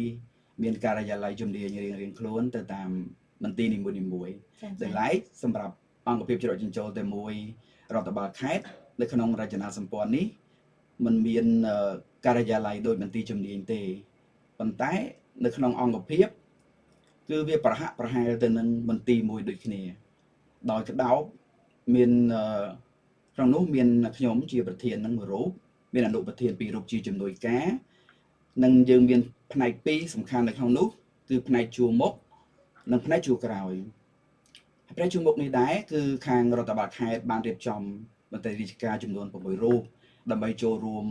មានការិយាល័យជំនាញរៀងៗខ្លួនទៅតាមមន្ទីរនីមួយៗដែលឡែកសម្រាប់អង្គភាពច្រកចិញ្ចោតែមួយរដ្ឋបាលខេត្តនៅក្នុងរចនាសម្ព័ន្ធនេះมันមានការិយាល័យដូចមន្ទីរជំនាញទេប៉ុន្តែនៅក្នុងអង្គភាពគឺវាប្រហាក់ប្រហែលទៅនឹងមន្ទីរមួយដូចគ្នាដោយក្តោបមានក្នុងនោះមានខ្ញុំជាប្រធាននឹងមួយរូបមានអនុប្រធានពីររូបជាជំនួយការនិងយើងមានផ្នែក2សំខាន់នៅក្នុងនោះគឺផ្នែកជួរមុខនិងផ្នែកជួរក្រោយផ្នែកជួរមុខនេះដែរគឺខាងរដ្ឋបាលខេត្តបានរៀបចំមន្ត្រីរាជការចំនួន6រូបដើម្បីចូលរួម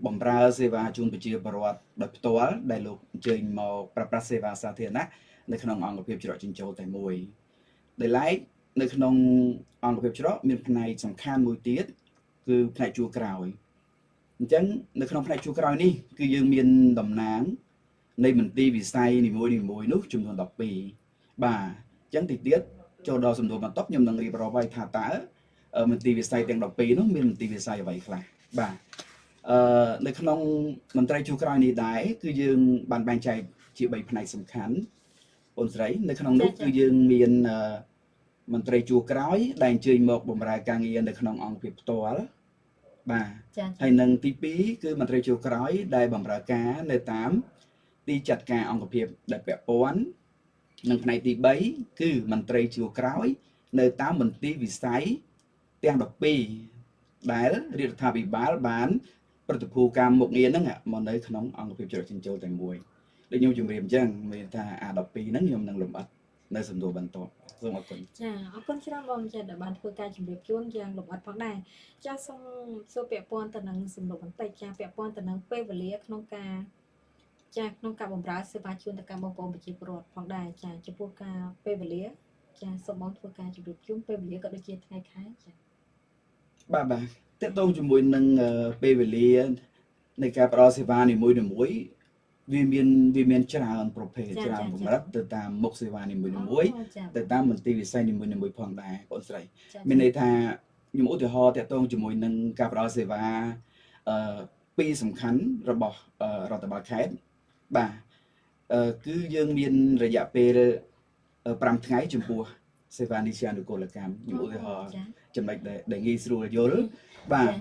បម្រើសេវាជូនប្រជាពលរដ្ឋដោយផ្ទាល់ដែលលោកអញ្ជើញមកប្រើប្រាស់សេវាសាធារណៈនៅក្នុងអង្គភាពច្រកចិញ្ចោតែមួយដែលឡែកនៅក្នុងអង្គភាពច្រកមានផ្នែកសំខាន់មួយទៀតគឺផ្នែកជួរក្រោយអញ្ចឹងនៅក្នុងផ្នែកជួរក្រោយនេះគឺយើងមានតំណាងនៃមន្ទីរវិស័យនីមួយៗនោះចំនួន12បាទអញ្ចឹងតិចទៀតចូលដល់សំណួរបន្ទាប់ខ្ញុំនឹងរៀបរាប់ឲ្យថាតើមន្ទីរវិស័យទាំង12នោះមានមន្ទីរវិស័យអ្វីខ្លះបាទនៅក្នុងមន្ត្រីជួរក្រោយនេះដែរគឺយើងបានបែងចែកជា3ផ្នែកសំខាន់បងស្រីនៅក្នុងនោះគឺយើងមានមន្ត្រីជួរក្រោយដែលអញ្ជើញមកបម្រើការងារនៅក្នុងអង្គភាពផ្ទាល់បាទហើយនឹងទី2គឺមន្ត្រីជួរក្រោយដែលបម្រើការនៅតាមទីចាត់ការអង្គភាពដែលពាក់ព័ន្ធនិងផ្នែកទី3គឺមន្ត្រីជួរក្រោយ នៅតាមមន្ទីរវិស័យទាំង12ដែលរាជរដ្ឋាភិបាលបានប្រតិភូកម្មមុខងារហ្នឹងមកនៅក្នុងអង្គភាពជ្រកចិញ្ចោលតែមួយដូចខ្ញុំជម្រាបអញ្ចឹងមានថាអា12ហ្នឹងខ្ញុំនឹងលម្អិតនៅសំណួរបន្ទាប់សូមអរគុណ ចាអរគុណច្រើនបងចាដែលបានធ្វើការជម្រាបជូនយ៉ាងលម្អិតផងដែរចាសូមសួរពាក់ព័ន្ធទៅនឹងសំណួរបន្តិចចាពាក់ព័ន្ធទៅនឹងពេលវេលាក្នុងការបម្រើសេវាជូនទៅកាន់បងប្អូនប្រជាពលរដ្ឋផងដែរចាចំពោះការពេលវេលាចាសូមបងធ្វើការជម្រាបជូនពេលវេលាក៏ដូចជាថ្ងៃខែចា បាទតើតើជាមួយនឹងពេលវេលានៃការផ្ដល់សេវានីមួយៗវាមានច្រើនប្រភេទច្រើនកម្រិតទៅតាមមុខសេវានីមួយៗទៅតាមមន្ទីរវិស័យនីមួយៗផងដែរបងស្រីមានន័យថាខ្ញុំឧទាហរណ៍តើតើជាមួយនឹងការផ្ដល់សេវាពីរសំខាន់របស់រដ្ឋបាលខេត្តបាទគឺយើងមានរយៈពេល5ថ្ងៃចំពោះសេវានីតិអនុកូលកម្មខ្ញុំឧទាហរណ៍ចំណុចដែលងាយស្រួលយល់បាទ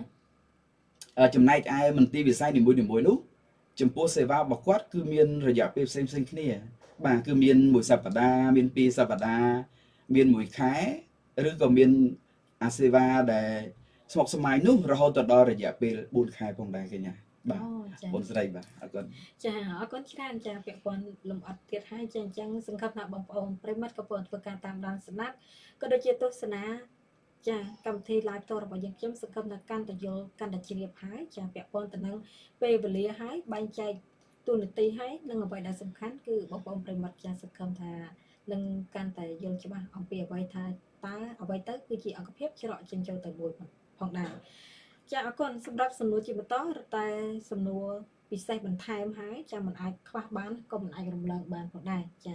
ចំណែកឯមន្ទីរវិស័យនីមួយៗនោះចំពោះសេវារបស់គាត់គឺមានរយៈពេលផ្សេងៗគ្នាបាទគឺមាន1សប្តាហ៍មាន2សប្តាហ៍មាន1ខែឬក៏មានអាសេវាដែលស្មុគស្មាញនោះរហូតដល់រយៈពេល4ខែផងដែរគេណាបាទបងស្រីបាទអរគុណចាអរគុណច្រើនចាពាក់ព័ន្ធលំអិតទៀតហើយចាអញ្ចឹងសង្ឃឹមថាបងប្អូនប្រិមត្តក៏ពលធ្វើការតាមដានស្ដាប់ក៏ដូចជាទស្សនាចាកម្មវិធី live តរបស់យើងខ្ញុំសង្ឃឹមថាកាន់តែយល់កាន់តែជ្រាបហើយចាពាក់ព័ន្ធទៅនឹងពេលវេលាហើយបែងចែកទូនាទីហើយនិងអ្វីដែលសំខាន់គឺបងប្អូនប្រិមត្តចាសង្ឃឹមថានឹងកាន់តែយល់ច្បាស់អំពីអ្វីថាតើអ្វីទៅគឺជាអង្គភាពច្រកចេញចូលទៅមួយផងដែរចាអរគុណសម្រាប់សំណួរជាបន្តតែសំណួរពិសេសបន្ថែមហើយចាមិនអាចខ្វះបានក៏មិនអាចរំលងបានផងដែរចា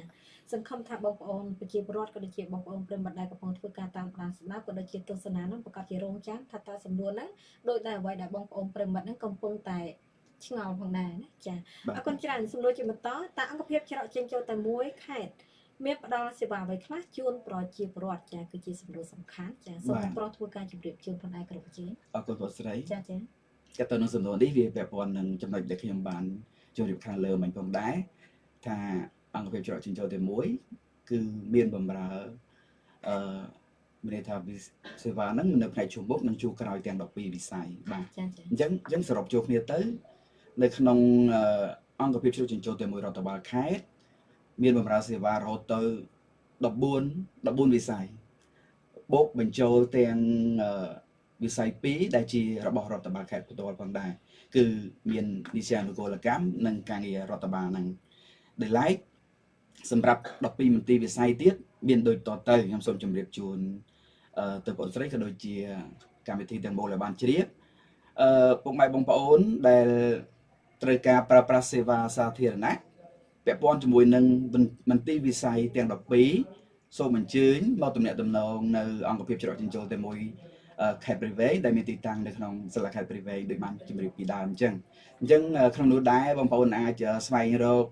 សង្ឃឹមថាបងប្អូនប្រជាពលរដ្ឋក៏ដូចជាបងប្អូនប្រិមត្តដែលកំពុងធ្វើការតាមដានស្ដាប់ក៏ដូចជាទស្សនានោះប្រកាសជារងចាំថាតើសំណួរហ្នឹងដោយតែអ្វីដែលបងប្អូនប្រិមត្តហ្នឹងកំពុងតែឆ្ងល់ផងដែរណាចាអរគុណច្រើនសំណួរជាបន្តតើអង្គភាពច្រកចេញចូលតែមួយខេត្តមានផ្ដល់សេវាអ្វីខ្លះជូនប្រជាពលរដ្ឋចាគឺជាសំណួរសំខាន់ចាសូមបងប្រុសធ្វើការជម្រាបជូនផងដែរគ្រប់ជាអរគុណបងស្រីចាក៏ទៅនឹងសំណួរនេះវាពាក់ព័ន្ធនឹងចំណុចដែលខ្ញុំបានជម្រាបខាងលើមិញផងដែរថាអង្គភាពច្រកចេញចូលតែមួយគឺមានបម្រើមានន័យថាសេវាហ្នឹងនៅផ្នែកជួរមុខនិងជួរក្រោយទាំង12វិស័យបាទអញ្ចឹងសរុបចូលគ្នាទៅនៅក្នុងអង្គភាពច្រកចេញចូលតែមួយរដ្ឋបាលខេត្តមានបម្រើសេវារហូតទៅ14វិស័យបូកបញ្ចូលទាំងវិស័យ2ដែលជារបស់រដ្ឋបាលខេត្តផ្ទាល់ផងដែរគឺមាននីតិអនុកូលកម្មនិងការងាររដ្ឋបាលហ្នឹងដែលឡែកសម្រាប់12មន្ទីរវិស័យទៀតមានដូចតទៅខ្ញុំសូមជម្រាបជូនទៅបងស្រីក៏ដូចជាកម្មវិធីទាំងមូលដែលបានជ្រាបពុកម៉ែបងប្អូនដែលត្រូវការប្រើប្រាស់សេវាសាធារណៈពាក់ព័ន្ធជាមួយនឹងមន្ទីរវិស័យទាំង12សូមអញ្ជើញមកទំនាក់ទំនងនៅអង្គភាពច្រកចេញចូលតែមួយខេត្តព្រៃវែងដែលមានទីតាំងនៅក្នុងសាលាខេត្តព្រៃវែងដូចបានជម្រាបពីដើមអញ្ចឹងក្នុងនោះដែរបងប្អូនអាចស្វែងរក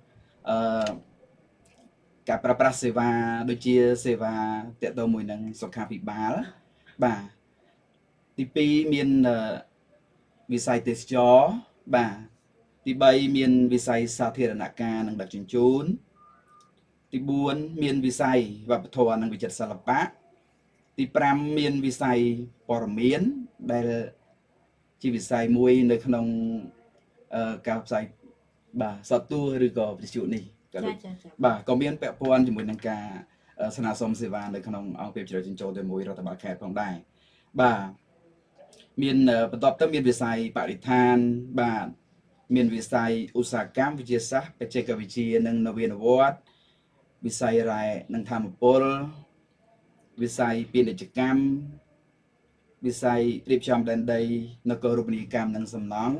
ការប្រើប្រាស់សេវាដូចជាសេវាទាក់ទងមួយនឹងសុខាភិបាលបាទទី2មានវិស័យទេសចរបាទទី3មានវិស័យសាធារណការនិងដឹកជញ្ជូនទី4មានវិស័យវប្បធម៌និងវិចិត្រសិល្បៈទី5មានវិស័យព័ត៌មានដែលជាវិស័យមួយនៅក្នុងការផ្សាយបាទសតទួឬក៏វិទ្យុនេះបាទក៏មានពាក់ព័ន្ធជាមួយនឹងការស្នើសុំសេវានៅក្នុងអង្គភាពច្រកចេញចូលតែមួយរដ្ឋបាលខេត្តផងដែរបាទមានបន្ទាប់ទៅមានវិស័យបរិស្ថានបាទមានវិស័យឧស្សាហកម្មវិទ្យាសាស្ត្របច្ចេកវិទ្យានិងនវានុវត្តន៍វិស័យរ៉ែនិងធម្មពលវិស័យពាណិជ្ជកម្មវិស័យរៀបចំដែនដីនគររូបនីយកម្មនិងសំណង់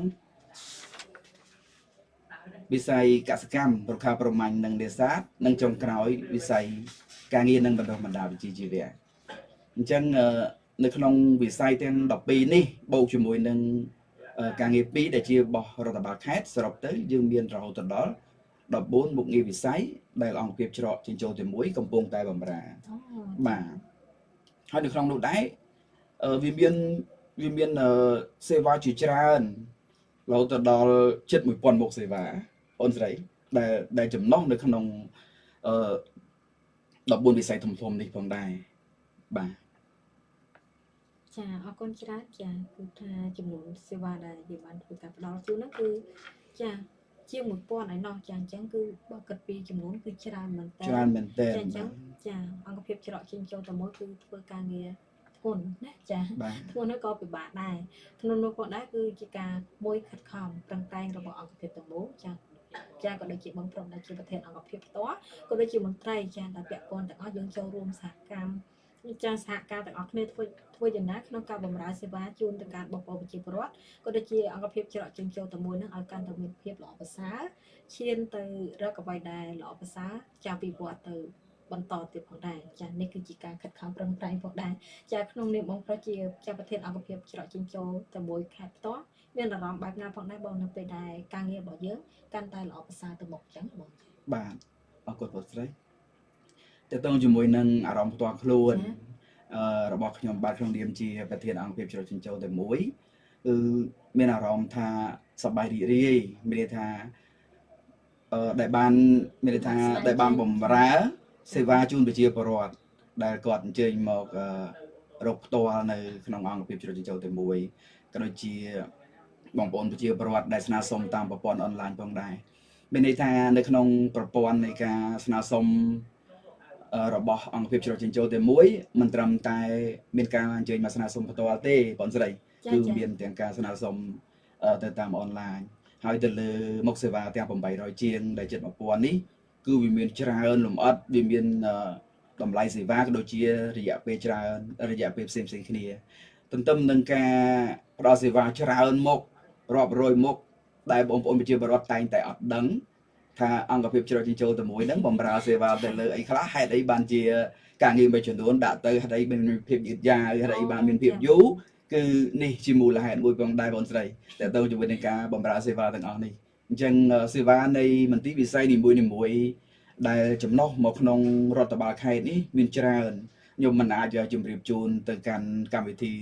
វិស័យកសិកម្មរុក្ខាប្រមាញ់និងនេសាទនិងចុងក្រោយវិស័យការងារនិងបណ្ដុះបណ្ដាលវិជ្ជាជីវៈអញ្ចឹងនៅក្នុងវិស័យទាំង12នេះបូកជាមួយនឹងការងារ2ដែលជារបស់រដ្ឋបាលខេត្តសរុបទៅយើងមានរហូតដល់14មុខងារវិស័យដែលអង្គភាពច្រកចេញចូលតែមួយកំពុងតែបម្រើបាទហើយនៅក្នុងនោះដែរវាមានសេវាជាច្រើនរហូតដល់ជិត 1000 មុខសេវាអូនស្រីដែលចំណុះនៅក្នុង14វិស័យធំៗនេះផងដែរ បាទ ចាអរគុណច្រើនចាគឺថាចំនួនសេវាដែលយើងបានធ្វើការផ្ដល់ជូនហ្នឹងគឺចាជាង 1000 ឯណោះចាអញ្ចឹងគឺបើគិតពីចំនួនគឺច្រើនមែនតើ ច្រើនមែនតើ ចាអញ្ចឹងចាអង្គភាពច្រកចេញចូលតែមួយគឺធ្វើការងារធ្ងន់ណាចា បាទ ធ្ងន់នោះក៏ពិបាកដែរធ្ងន់នោះក៏ដែរគឺជាការមួយខិតខំប្រឹងប្រែងរបស់អង្គភាពទាំងមូលចាចាក៏ដូចជាបងប្រុសដែលជាប្រធានអង្គភាពផ្ទាល់ក៏ដូចជាមន្ត្រីចាដែលពាក់ព័ន្ធទាំងអស់យើងចូលរួមសហកម្មចាសហការទាំងអស់គ្នាធ្វើយ៉ាងណាក្នុងការបម្រើសេវាជូនទៅកាន់បងប្អូនប្រជាពលរដ្ឋក៏ដូចជាអង្គភាពច្រកចេញចូលតែមួយនឹងឲ្យកាន់តែមានភាពល្អប្រសើរឈានទៅរកអ្វីដែលល្អប្រសើរចាពីវត្តទៅបន្តទៀតផងដែរចានេះគឺជាការខិតខំប្រឹងប្រែងផងដែរចាក្នុងនាមបងប្រុសជាចាប្រធានអង្គភាពច្រកចេញចូលតែមួយខេត្តផ្ទាល់មានអារម្មណ៍បែបណាផងដែរបងនៅពេលដែលការងាររបស់យើងកាន់តែល្អប្រសើរទៅមុខអញ្ចឹងបង បាទអរគុណបងស្រីតើតើជាមួយនឹងអារម្មណ៍ផ្ទាល់ខ្លួនរបស់ខ្ញុំបាទក្នុងនាមជាប្រធានអង្គភាពច្រកចេញចូលតែមួយគឺមានអារម្មណ៍ថាសប្បាយរីករាយមានន័យថាដែលបានមានន័យថាដែលបានបម្រើសេវាជូនប្រជាពលរដ្ឋដែលគាត់អញ្ជើញមករកផ្ទាល់នៅក្នុងអង្គភាពច្រកចេញចូលតែមួយក៏ដូចជាបងប្អូនប្រជាពលរដ្ឋដែលស្នើសុំតាមប្រព័ន្ធអនឡាញផងដែរមានន័យថានៅក្នុងប្រព័ន្ធនៃការស្នើសុំរបស់អង្គភាពច្រកចេញចូលតែមួយមិនត្រឹមតែមានការអញ្ជើញមកស្នើសុំផ្ទាល់ទេបងស្រីគឺមានទាំងការស្នើសុំទៅតាមអនឡាញហើយទៅលើមុខសេវាទាំង800ជាងដែលជិត1000នេះគឺវាមានច្រើនលម្អិតវាមានតម្លៃសេវាក៏ដូចជារយៈពេលច្រើនរយៈពេលផ្សេងៗគ្នាទន្ទឹមនឹងការផ្ដល់សេវាច្រើនមុខរាប់រយមុខដែលបងប្អូនប្រជាពលរដ្ឋតែងតែអត់ដឹងថាអង្គភាពច្រកចេញចូលតែមួយហ្នឹងបំរើសេវាទៅលើអីខ្លះហេតុអីបានជាការងារមួយចំនួនដាក់ទៅហេតុអីមានភាពយឺតយ៉ាវហេតុអីបានមានភាពយូរគឺនេះជាមូលហេតុមួយផងដែរបងស្រីតែទៅជាមួយនឹងការបម្រើសេវាទាំងអស់នេះអញ្ចឹងសេវានៃមន្ទីរវិស័យនីមួយៗដែលចំណុះមកក្នុងរដ្ឋបាលខេត្តនេះមានច្រើនខ្ញុំមិនអាចជម្រាបជូនទៅកាន់កម្មវិធី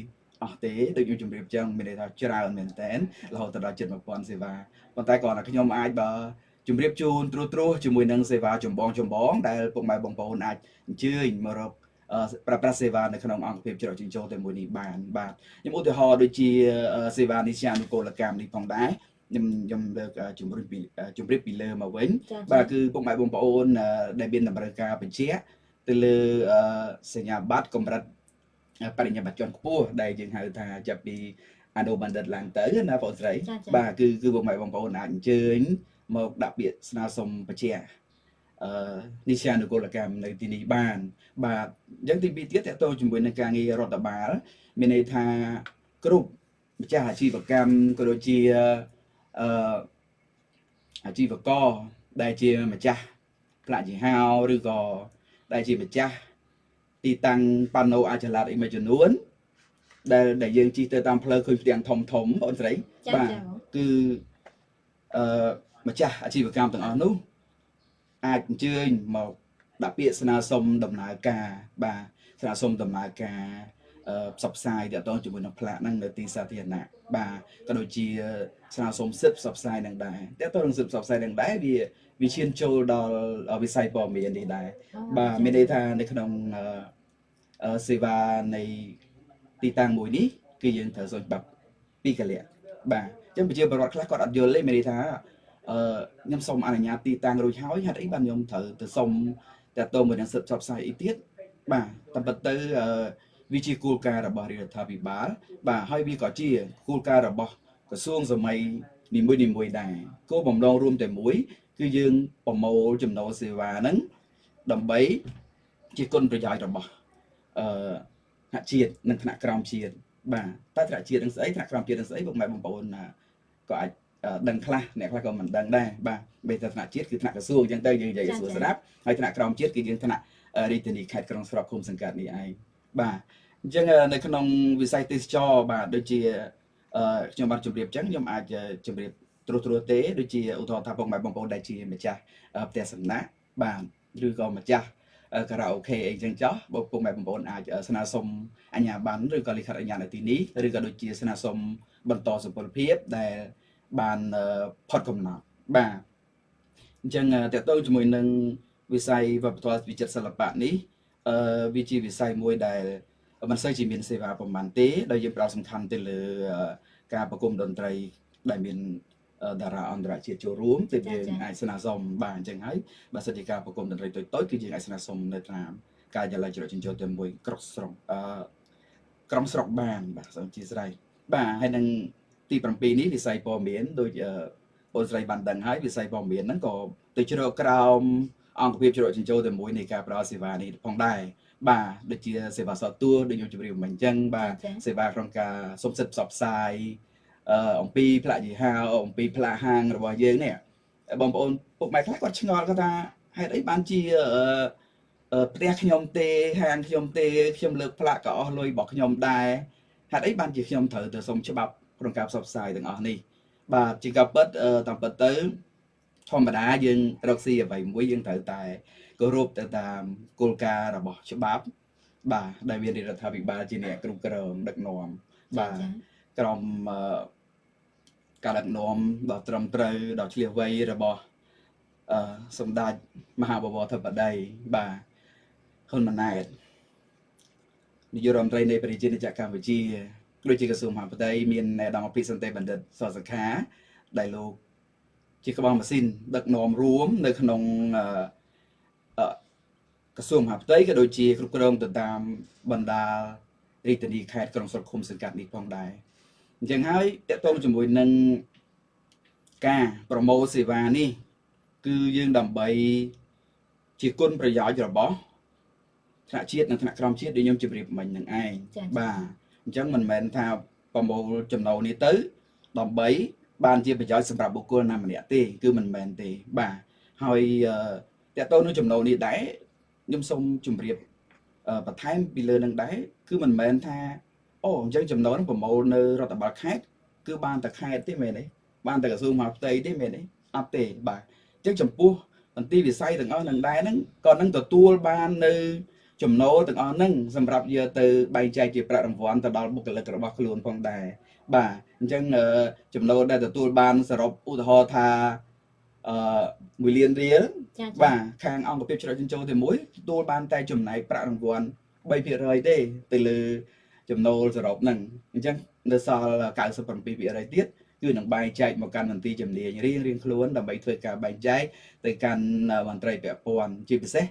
អស់ទេដូចខ្ញុំជម្រាបចឹងមានន័យថាច្រើនមែនតើរហូតដល់ជិត1000សេវាប៉ុន្តែគ្រាន់តែខ្ញុំអាចបើជម្រាបជូនត្រួសជាមួយនឹងសេវាចម្បងដែលពុកម៉ែបងប្អូនអាចអញ្ជើញមករកប្រើប្រាស់សេវានៅក្នុងអង្គភាពច្រកចេញចូលតែមួយនេះបានបាទខ្ញុំឧទាហរណ៍ដូចជាសេវានិស្សិតអនុកូលកម្មនេះផងដែរខ្ញុំលើកជំរាបពីលើមកវិញបាទគឺពុកម៉ែបងប្អូនដែលមានតម្រូវការបញ្ជាក់ទៅលើសញ្ញាបត្រកម្រិតបរិញ្ញាបត្រជាន់ខ្ពស់ដែលយើងហៅថាចាប់ពីអនុបណ្ឌិតឡើងទៅណាបងស្រីបាទគឺពុកម៉ែបងប្អូនអាចអញ្ជើញមកដាក់ពាក្យស្នើសុំបញ្ជាក់និស្សិតអនុកូលកម្មនៅទីនេះបានបាទអញ្ចឹងទី2ទៀតតទៅជាមួយនឹងការងាររដ្ឋបាលមានន័យថាគ្រប់ម្ចាស់អាជីវកម្មក៏ដូចជាអាជីវករដែលជាម្ចាស់ផ្លាកយីហោឬក៏ដែលជាម្ចាស់ទីតាំងប៉ាណូអាចឡាតអីមួយចំនួនដែលយើងជិះទៅតាមផ្លូវឃើញផ្ទាំងធំបងស្រីបាទគឺម្ចាស់អាជីវកម្មទាំងអស់នោះអាចអញ្ជើញមកដាក់ពាក្យស្នើសុំដំណើរការបាទស្នើសុំដំណើរការផ្សព្វផ្សាយទាក់ទងជាមួយនឹងផ្លាកហ្នឹងនៅទីសាធារណៈបាទក៏ដូចជាស្នើសុំសិទ្ធិផ្សព្វផ្សាយនឹងដែរទាក់ទងនឹងសិទ្ធិផ្សព្វផ្សាយនឹងដែរវាឈានចូលដល់វិស័យព័ត៌មាននេះដែរបាទមានន័យថានៅក្នុងសេវានៃទីតាំងមួយនេះគឺយើងត្រូវសុំច្បាប់ពីកលៈបាទអញ្ចឹងប្រជាពលរដ្ឋខ្លះគាត់អត់យល់ទេមានន័យថាខ្ញុំសូមអនុញ្ញាតទីតាំងរួចហើយហេតុអីបានខ្ញុំត្រូវទៅសុំតាក់ទងមួយនឹងសិទ្ធិផ្សព្វផ្សាយអីទៀតបាទតែពិតទៅវាជាគោលការណ៍របស់រដ្ឋាភិបាលបាទហើយវាក៏ជាគោលការណ៍របស់ក្រសួងសម័យនីមួយដែរគោលបំណងរួមតែមួយគឺយើងប្រមូលចំណូលសេវាហ្នឹងដើម្បីជាគុណប្រយោជន៍របស់ថ្នាក់ជាតិនិងថ្នាក់ក្រោមជាតិបាទតែថ្នាក់ជាតិនឹងស្អីថ្នាក់ក្រោមជាតិនឹងស្អីពុកម៉ែបងប្អូនក៏អាចដឹងខ្លះអ្នកខ្លះក៏មិនដឹងដែរបាទបីតែថ្នាក់ជាតិគឺថ្នាក់ក្រសួងអញ្ចឹងទៅយើងនិយាយសួរស្ដាប់ហើយថ្នាក់ក្រោមជាតិគឺយើងថ្នាក់រាជធានីខេត្តក្រុងស្រុកឃុំសង្កាត់នេះឯងបាទអញ្ចឹងនៅក្នុងវិស័យទេសចរបាទដូចជាខ្ញុំបានជម្រាបអញ្ចឹងខ្ញុំអាចជម្រាបត្រួសទេដូចជាឧទាហរណ៍ថាពុកម៉ែបងប្អូនដែលជាម្ចាស់ផ្ទះសំណាក់បាទឬក៏ម្ចាស់ការ៉ាអូខេអីចឹងចោះពុកម៉ែបងប្អូនអាចស្នើសុំអាជ្ញាប័ណ្ណឬក៏លិខិតអាជ្ញានៅទីនេះឬក៏ដូចជាស្នើសុំបន្តសុពលភាពដែលបានផុតកំណត់បាទអញ្ចឹងតើតើជាមួយនឹងវិស័យវប្បធម៌វិចិត្រសិល្បៈនេះ វាជាវិស័យមួយដែលមិនសូវជាមានសេវាប្រមាណទេដោយយើងផ្ដោតសំខាន់ទៅលើការប្រគំតន្ត្រីដែលមានតារាអន្តរជាតិចូលរួមទើបយើងអាចស្នើសុំបានអញ្ចឹងហើយបើសិនជាការប្រគំតន្ត្រីតូចៗគឺយើងអាចស្នើសុំនៅតាមការិយាល័យច្រកចិញ្ចោទៅមួយក្រុងស្រុកក្រុងស្រុកបានបាទសូមអធិស្ឋានបាទហើយនឹងទី7នេះវិស័យព័ត៌មានដូចបងស្រីបានដឹងហើយវិស័យព័ត៌មានហ្នឹងក៏ទៅជ្រកក្រោមអង្គភាពច្រកចិញ្ចោទៅមួយនៃការផ្ដល់សេវានេះផងដែរបាទដូចជាសេវាសតទួដូចខ្ញុំជម្រាបមិញអញ្ចឹងបាទសេវាក្នុងការសុំសិទ្ធិផ្សព្វផ្សាយអំពីផ្លាកយីហោអំពីផ្លាកហាងរបស់យើងនេះបងប្អូនពុកម៉ែខ្លះគាត់ឆ្ងល់គាត់ថាហេតុអីបានជាផ្ទះខ្ញុំទេហាងខ្ញុំទេខ្ញុំលើកផ្លាកក៏អស់លុយរបស់ខ្ញុំដែរហេតុអីបានជាខ្ញុំត្រូវទៅសុំច្បាប់ក្នុងការផ្សព្វផ្សាយទាំងអស់នេះបាទជាការពិតតាមពិតទៅធម្មតាយើងរកស៊ីអ្វីមួយយើងត្រូវតែគោរពទៅតាមគោលការណ៍របស់ច្បាប់បាទដែលមានរដ្ឋាភិបាលជាអ្នកគ្រប់គ្រងដឹកនាំបាទក្រមការដឹកនាំដ៏ត្រឹមត្រូវដ៏ឆ្លៀសវៃរបស់សម្ដេចមហាបវរធិបតីបាទហ៊ុនម៉ាណែតនាយករដ្ឋមន្ត្រីនៃប្រជាជាតិកម្ពុជាដូចជាក្រសួងមហាផ្ទៃមានអ្នកដងអភិសន្តិបណ្ឌិតសសខាដែលលោកជាក្បាលម៉ាស៊ីនដឹកនាំរួមនៅក្នុងក្រសួងមហាផ្ទៃក៏ដូចជាគ្រប់គ្រងទៅតាមបណ្ដារាជធានីខេត្តក្រុងស្រុកឃុំសង្កាត់នេះផងដែរអញ្ចឹងហើយតកតងជាមួយនឹងការប្រម៉ូទសេវានេះគឺយើងដើម្បីជាគុណប្រយោជន៍របស់ថ្នាក់ជាតិនិងថ្នាក់ក្រោមជាតិដែលខ្ញុំជម្រាបមិញនឹងឯងបាទអញ្ចឹងមិនមែនថាប្រមូលចំណូលនេះទៅដើម្បីបានជាប្រយោជន៍សម្រាប់បុគ្គលណាម្នាក់ទេគឺមិនមែនទេបាទហើយតើតើនឹងចំណូលនេះដែរខ្ញុំសូមជម្រាបបន្ថែមពីលើនឹងដែរគឺមិនមែនថាអូអញ្ចឹងចំណូលនឹងប្រមូលនៅរដ្ឋបាលខេត្តគឺបានតែខេត្តទេមែនទេបានតែក្រសួងមហាផ្ទៃទេមែនទេអត់ទេបាទអញ្ចឹងចំពោះមន្ទីរវិស័យទាំងអស់នឹងដែរហ្នឹងក៏នឹងទទួលបាននៅចំណូលទាំងអស់ហ្នឹងសម្រាប់យកទៅបែងចែកជាប្រាក់រង្វាន់ទៅដល់បុគ្គលិករបស់ខ្លួនផងដែរបាទអញ្ចឹងចំណូលដែលទទួលបានសរុបឧទាហរណ៍ថា1លានរៀលបាទខាងអង្គភាពច្រកចិញ្ចោទៅមួយទទួលបានតែចំណែកប្រាក់រង្វាន់ 3% ទេទៅលើចំណូលសរុបហ្នឹងអញ្ចឹងនៅសល់ 97% ទៀតគឺនឹងបែងចែកមកកាន់មន្ទីរជំនាញរៀងៗខ្លួនដើម្បីធ្វើការបែងចែកទៅកាន់មន្ត្រីពាក់ព័ន្ធជាពិសេស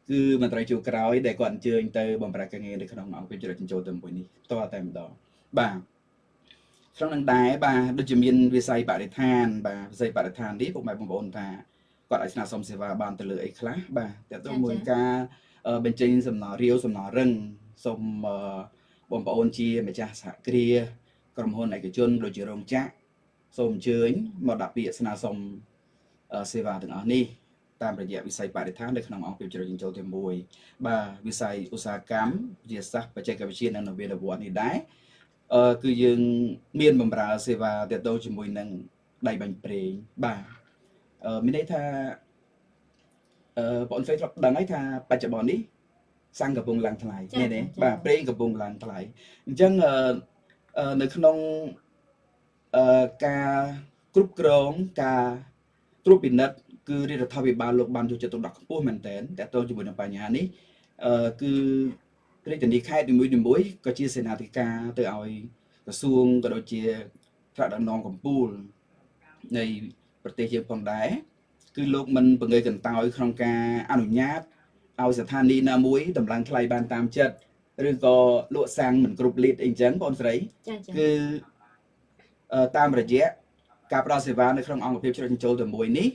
គឺមន្ត្រីជួរក្រោយដែលគាត់អញ្ជើញទៅបម្រើការងារនៅក្នុងអង្គភាពច្រកចិញ្ចោទៅមួយនេះផ្ទាល់តែម្ដងបាទក្នុងនឹងដែរបាទដូចជាមានវិស័យបរិស្ថានបាទវិស័យបរិស្ថាននេះពុកម៉ែបងប្អូនថាគាត់អាចស្នើសុំសេវាបានទៅលើអីខ្លះបាទតើតើមួយការបញ្ចេញសំណល់រាវសំណល់រឹងសូមបងប្អូនជាម្ចាស់សហគ្រាសក្រុមហ៊ុនឯកជនដូចជារោងចក្រសូមអញ្ជើញមកដាក់ពាក្យស្នើសុំសេវាទាំងអស់នេះតាមរយៈវិស័យបរិស្ថាននៅក្នុងអង្គភាពច្រកចិញ្ចោទៅមួយបាទវិស័យឧស្សាហកម្មវិទ្យាសាស្ត្របច្ចេកវិទ្យានិងនវានុវត្តន៍នេះដែរគឺយើងមានបម្រើសេវាទាក់ទងជាមួយនឹងដៃបាញ់ប្រេងបាទមានន័យថាបងស្រីធ្លាប់ដឹងហើយថាបច្ចុប្បន្ននេះសាំងកំពុងឡើងថ្លៃនេះទេបាទប្រេងកំពុងឡើងថ្លៃអញ្ចឹងនៅក្នុងការគ្រប់គ្រងការត្រួតពិនិត្យគឺរដ្ឋាភិបាលលោកបានយកចិត្តទុកដាក់ខ្ពស់មែនទែនទាក់ទងជាមួយនឹងបញ្ហានេះគឺរាជធានីខេត្តនីមួយៗក៏ជាសេនាធិការទៅឲ្យក្រសួងក៏ដូចជាថ្នាក់ដឹកនាំកម្ពុជានៃប្រទេសយើងផងដែរគឺលោកមិនបង្ងើយកន្តើយក្នុងការអនុញ្ញាតឲ្យស្ថានីយ៍ណាមួយតម្លៃថ្លៃបានតាមចិត្តឬក៏លក់សាំងមិនគ្រប់លីត្រអីចឹងបងស្រីគឺតាមរយៈការផ្ដល់សេវានៅក្នុងអង្គភាពច្រកចិញ្ចោទៅមួយនេះ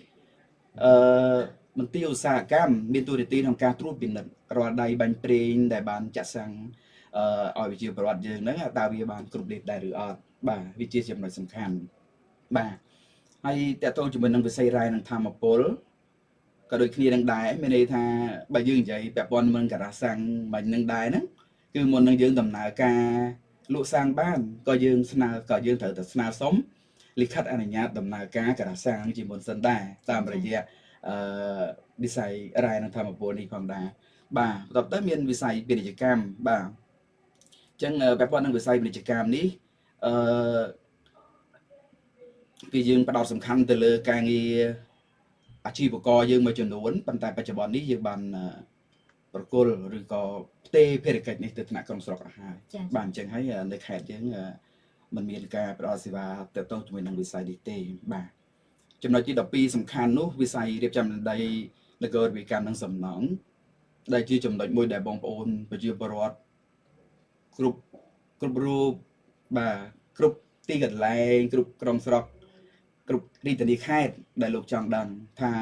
មន្ទីរឧស្សាហកម្មមានតួនាទីក្នុងការត្រួតពិនិត្យរាល់ដៃបាញ់ប្រេងដែលបានចាក់សាំងឲ្យវិជាប្រវត្តិយើងហ្នឹងតើវាបានគ្រប់លីត្រដែរឬអត់បាទវាជាចំណុចសំខាន់បាទហើយតើតើជាមួយនឹងវិស័យរ៉ែនិងធម្មពលក៏ដូចគ្នានឹងដែរមានន័យថាបើយើងនិយាយពាក់ព័ន្ធនឹងការ៉ាសាំងបាញ់នឹងដែរហ្នឹងគឺមុននឹងយើងដំណើរការលក់សាំងបានក៏យើងត្រូវតែស្នើសុំលិខិតអនុញ្ញាតដំណើរការការ៉ាសាំងជាមុនសិនដែរតាមរយៈវិស័យរ៉ែនិងធម្មពលនេះផងដែរបាទបន្ទាប់ទៅមានវិស័យពាណិជ្ជកម្មបាទអញ្ចឹងពាក់ព័ន្ធនឹងវិស័យពាណិជ្ជកម្មនេះគឺយើងផ្ដោតសំខាន់ទៅលើការងារអាជីវករយើងមួយចំនួនប៉ុន្តែបច្ចុប្បន្ននេះយើងបាន ប្រគល់ឬក៏ផ្ទេរភារកិច្ចនេះទៅថ្នាក់ក្រុមស្រុកអស់ហើយ ចា៎ បាទអញ្ចឹងហើយនៅខេត្តយើងมันមានការផ្ដល់សេវាទាក់ទងជាមួយនឹងវិស័យនេះទេបាទចំណុចទី12សំខាន់នោះវិស័យរៀបចំដីនគរវិកម្មនិងសំណង់ដែលជាចំណុចមួយដែលបងប្អូនប្រជាពលរដ្ឋគ្រប់រូបបាទគ្រប់ទីកន្លែងគ្រប់ក្រុមស្រុកគ្រប់រាជធានីខេត្តដែលលោកចង់ដឹងថា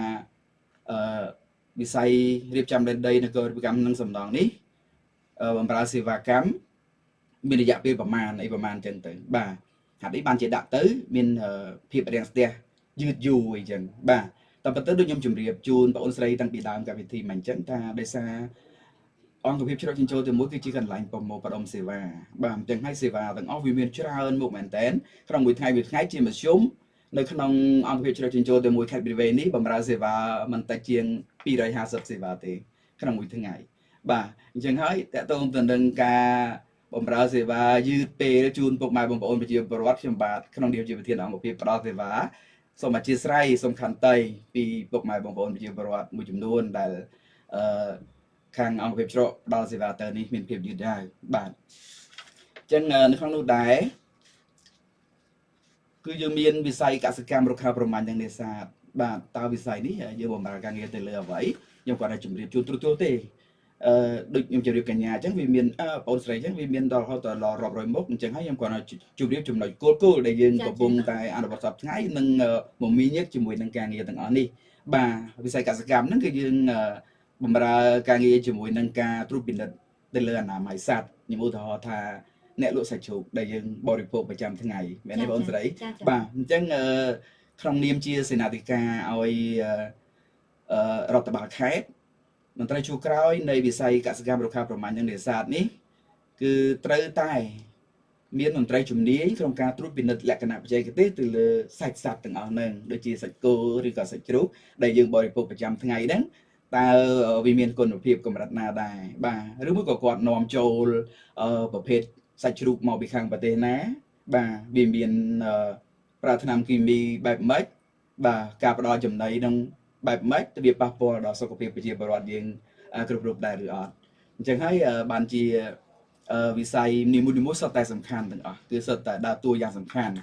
វិស័យរៀបចំដីនគរវិកម្មនិងសំណង់នេះបម្រើសេវាកម្មមានរយៈពេលប្រមាណអីចឹងទៅបាទហេតុអីបានជាដាក់ទៅមានភាពរាំងស្ទះយឺតយូរអីចឹងបាទតែប៉ុន្តែដូចខ្ញុំជម្រាបជូនបងអូនស្រីតាំងពីដើមកម្មវិធីមកអញ្ចឹងថាដោយសារអង្គភាពជ្រកចិញ្ចោទៅមួយគឺជាកន្លែងប្រមូលផ្ដុំសេវាបាទអញ្ចឹងហើយសេវាទាំងអស់វាមានច្រើនមុខមែនតើក្នុងមួយថ្ងៃជាមធ្យមនៅក្នុងអង្គភាពជ្រកចិញ្ចោទៅមួយខេត្តបរិវេណនេះបម្រើសេវាមិនតិចជាង250សេវាទេក្នុងមួយថ្ងៃបាទអញ្ចឹងហើយតើតើទៅនឹងការបម្រើសេវាយឺតពេលជូនពុកម៉ែបងប្អូនប្រជាពលរដ្ឋខ្ញុំបាទក្នុងនាមជាប្រធានអង្គភាពផ្ដល់សេវាសូមអធិស្ឋានសូមខន្តីពីពុកម៉ែបងប្អូនប្រជាពលរដ្ឋមួយចំនួនដែលខាងអង្គភាពជ្រកផ្ដល់សេវាទៅនេះមានភាពយឺតយ៉ាវបាទអញ្ចឹងនៅក្នុងនោះដែរគឺយើងមានវិស័យកសិកម្មរុក្ខាប្រមាញ់និងនេសាទបាទតើវិស័យនេះយើងបម្រើការងារទៅលើអ្វីខ្ញុំគាត់តែជម្រាបជូនទូទេដូចខ្ញុំជម្រាបកញ្ញាអញ្ចឹងវាមានបងអូនស្រីអញ្ចឹងវាមានដល់រាប់រយមុខអញ្ចឹងហើយខ្ញុំគាត់ជម្រាបចំណុចគោលដែលយើងកំពុងតែអនុវត្តសពថ្ងៃនិងមមាញឹកជាមួយនឹងការងារទាំងអស់នេះបាទវិស័យកសិកម្មហ្នឹងគឺយើងបម្រើការងារជាមួយនឹងការត្រួតពិនិត្យទៅលើអនាម័យសត្វខ្ញុំឧទាហរណ៍ថាអ្នកលក់សាច់ជ្រូកដែលយើងបរិភោគប្រចាំថ្ងៃមែនទេបងស្រីបាទអញ្ចឹងក្នុងនាមជាសេនាធិការឲ្យរដ្ឋបាលខេត្តមន្ត្រីជួរក្រោយនៃវិស័យកសិកម្មរុក្ខាប្រមាញ់និងនេសាទនេះគឺត្រូវតែមានមន្ត្រីជំនាញក្នុងការត្រួតពិនិត្យលក្ខណៈបច្ចេកទេសទៅលើសាច់សត្វទាំងអស់ហ្នឹងដូចជាសាច់គោឬក៏សាច់ជ្រូកដែលយើងបរិភោគប្រចាំថ្ងៃហ្នឹងតើវាមានគុណភាពកម្រិតណាដែរបាទឬមួយក៏គាត់នាំចូលប្រភេទសាច់ជ្រូកមកពីខាងប្រទេសណាបាទវាមានប្រើថ្នាំគីមីបែបម៉េចបាទការផ្ដល់ចំណីនឹងបែបម៉េចវាប៉ះពាល់ដល់សុខភាពប្រជាពលរដ្ឋយើងគ្រប់រូបដែរឬអត់អញ្ចឹងហើយបានជាវិស័យនីមួយៗសុទ្ធតែសំខាន់ទាំងអស់គឺសុទ្ធតែដើរតួយ៉ាងសំខាន់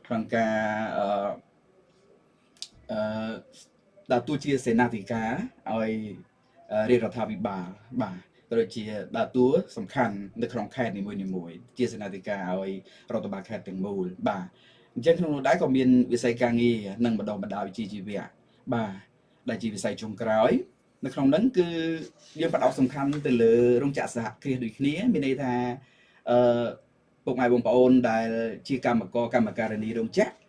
ក្នុងការដើរតួជាសេនាធិការឲ្យរាជរដ្ឋាភិបាលបាទដូចជាដើរតួសំខាន់នៅក្នុងខេត្តនីមួយៗជាសេនាធិការឲ្យរដ្ឋបាលខេត្តទាំងមូលបាទអញ្ចឹងក្នុងនោះដែរក៏មានវិស័យការងារនិងបណ្ដុះបណ្ដាលវិជ្ជាជីវៈបាទដែលជាវិស័យចុងក្រោយនៅក្នុងហ្នឹងគឺយើងផ្ដោតសំខាន់ទៅលើរោងចក្រសហគ្រាសដូចគ្នាមានន័យថាពុកម៉ែបងប្អូនដែលជាកម្មការិនីរោងចក្រ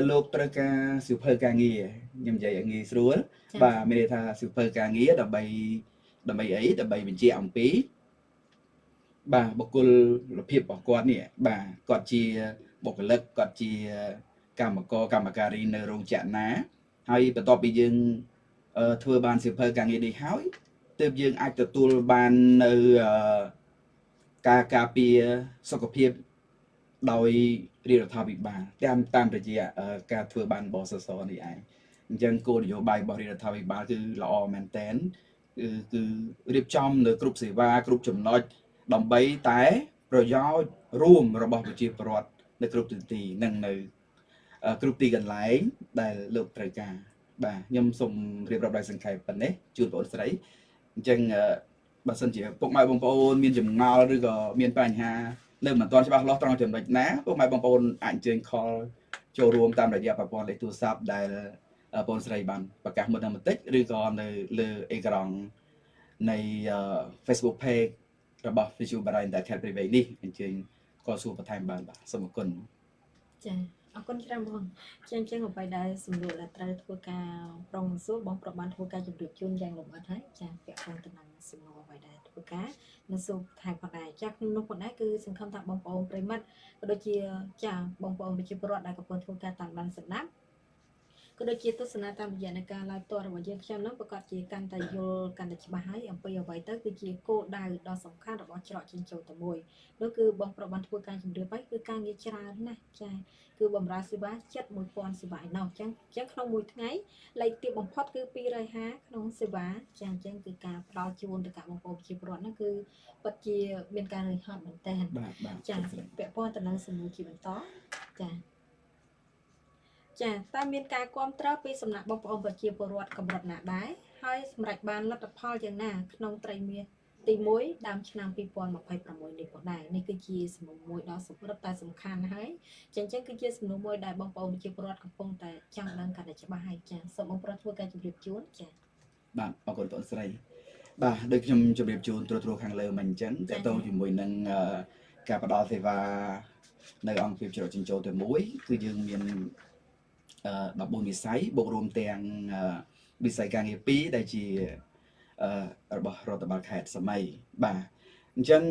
លោកត្រូវការសៀវភៅការងារខ្ញុំនិយាយឲ្យងាយស្រួលបាទមានន័យថាសៀវភៅការងារដើម្បីអីដើម្បីបញ្ជាក់អំពីបាទបុគ្គលភាពរបស់គាត់នេះបាទគាត់ជាបុគ្គលិកគាត់ជាកម្មការីនៅរោងចក្រណាហើយបន្ទាប់ពីយើងធ្វើបានសៀវភៅការងារនេះហើយទើបយើងអាចទទួលបាននៅការការពារសុខភាពដោយរាជរដ្ឋាភិបាលតាមរយៈការធ្វើបានបសសនេះឯងអញ្ចឹងគោលនយោបាយរបស់រាជរដ្ឋាភិបាលគឺល្អមែនតែនគឺរៀបចំនៅគ្រប់សេវាគ្រប់ចំណុចដើម្បីតែប្រយោជន៍រួមរបស់ប្រជាពលរដ្ឋនៅគ្រប់ទិសទីនិងនៅគ្រប់ទីកន្លែងដែលលោកត្រូវការបាទខ្ញុំសូមរៀបរាប់ដោយសង្ខេបប៉ុណ្ណេះជូនបងស្រីអញ្ចឹងបើសិនជាពុកម៉ែបងប្អូនមានចម្ងល់ឬក៏មានបញ្ហានៅមិនទាន់ច្បាស់លាស់ត្រង់ចំណុចណាពុកម៉ែបងប្អូនអាចអញ្ជើញ call ចូលរួមតាមរយៈប្រព័ន្ធលេខទូរស័ព្ទដែលបងស្រីបានប្រកាសមុនបន្តិចឬក៏នៅលើអេក្រង់នៃ Facebook page របស់ Visual Barang ដែលខេត្តព្រៃវែងនេះអញ្ជើញក៏សួរបន្ថែមបានបាទសូមអរគុណចាអរគុណច្រើនបងចឹងអ្វីដែលសម្រួលដែលត្រូវធ្វើការប្រងសួរបងប្រុសបានធ្វើការជម្រាបជូនយ៉ាងលម្អិតហើយចាពាក់ព័ន្ធទៅនឹងសំណួរអ្វីដែលធ្វើការនៅសួរថែមផងដែរចាក្នុងនោះផងដែរគឺសង្ឃឹមថាបងប្អូនប្រិមិត្តក៏ដូចជាចាបងប្អូនប្រជាពលរដ្ឋដែលកំពុងធ្វើការតាមដានស្ដាប់ ក៏ដូចជាទស្សនាតាមរយៈនៃការ live ផ្ទាល់របស់យើងខ្ញុំនឹងប្រកាសជាកាន់តែយល់កាន់តែច្បាស់ហើយអំពីអ្វីទៅគឺជាគោលដៅដ៏សំខាន់របស់ច្រកចេញចូលតែមួយនោះគឺបងប្រុសបានធ្វើការជម្រាបហើយគឺការងារច្រើនណាស់ចាគឺបម្រើសេវាជិត 1000 សេវាឯណោះអញ្ចឹងក្នុងមួយថ្ងៃលេខទាបបំផុតគឺ250ក្នុងសេវាចាអញ្ចឹងគឺការផ្ដល់ជូនទៅកាន់បងប្អូនប្រជាពលរដ្ឋហ្នឹងគឺពិតជាមានការរំហត់មែនតើ បាទ ចាពាក់ព័ន្ធទៅនឹងសំណួរជាបន្តចាតែមានការគ្រប់គ្រងពីសំណាក់បងប្អូនប្រជាពលរដ្ឋកម្រិតណាដែរហើយសម្រាប់បានលទ្ធផលយ៉ាងណាក្នុងត្រីមាសទី1ដើមឆ្នាំ2026នេះផងដែរនេះគឺជាសំណួរមួយដ៏សំខាន់តែសំខាន់ហើយចឹងគឺជាសំណួរមួយដែលបងប្អូនប្រជាពលរដ្ឋកំពុងតែចង់ដឹងកាន់តែច្បាស់ហើយចាសូមបងប្រុសធ្វើការជម្រាបជូនចាបាទអរគុណបងស្រីបាទដូចខ្ញុំជម្រាបជូនត្រួសខាងលើមិញអញ្ចឹងតើតើជាមួយនឹងការផ្ដល់សេវានៅអង្គភាពច្រកចិញ្ចោតែមួយគឺយើងមាន14វិស័យបូករួមទាំងវិស័យការងារ2ដែលជារបស់រដ្ឋបាលខេត្តសម័យបាទអញ្ចឹង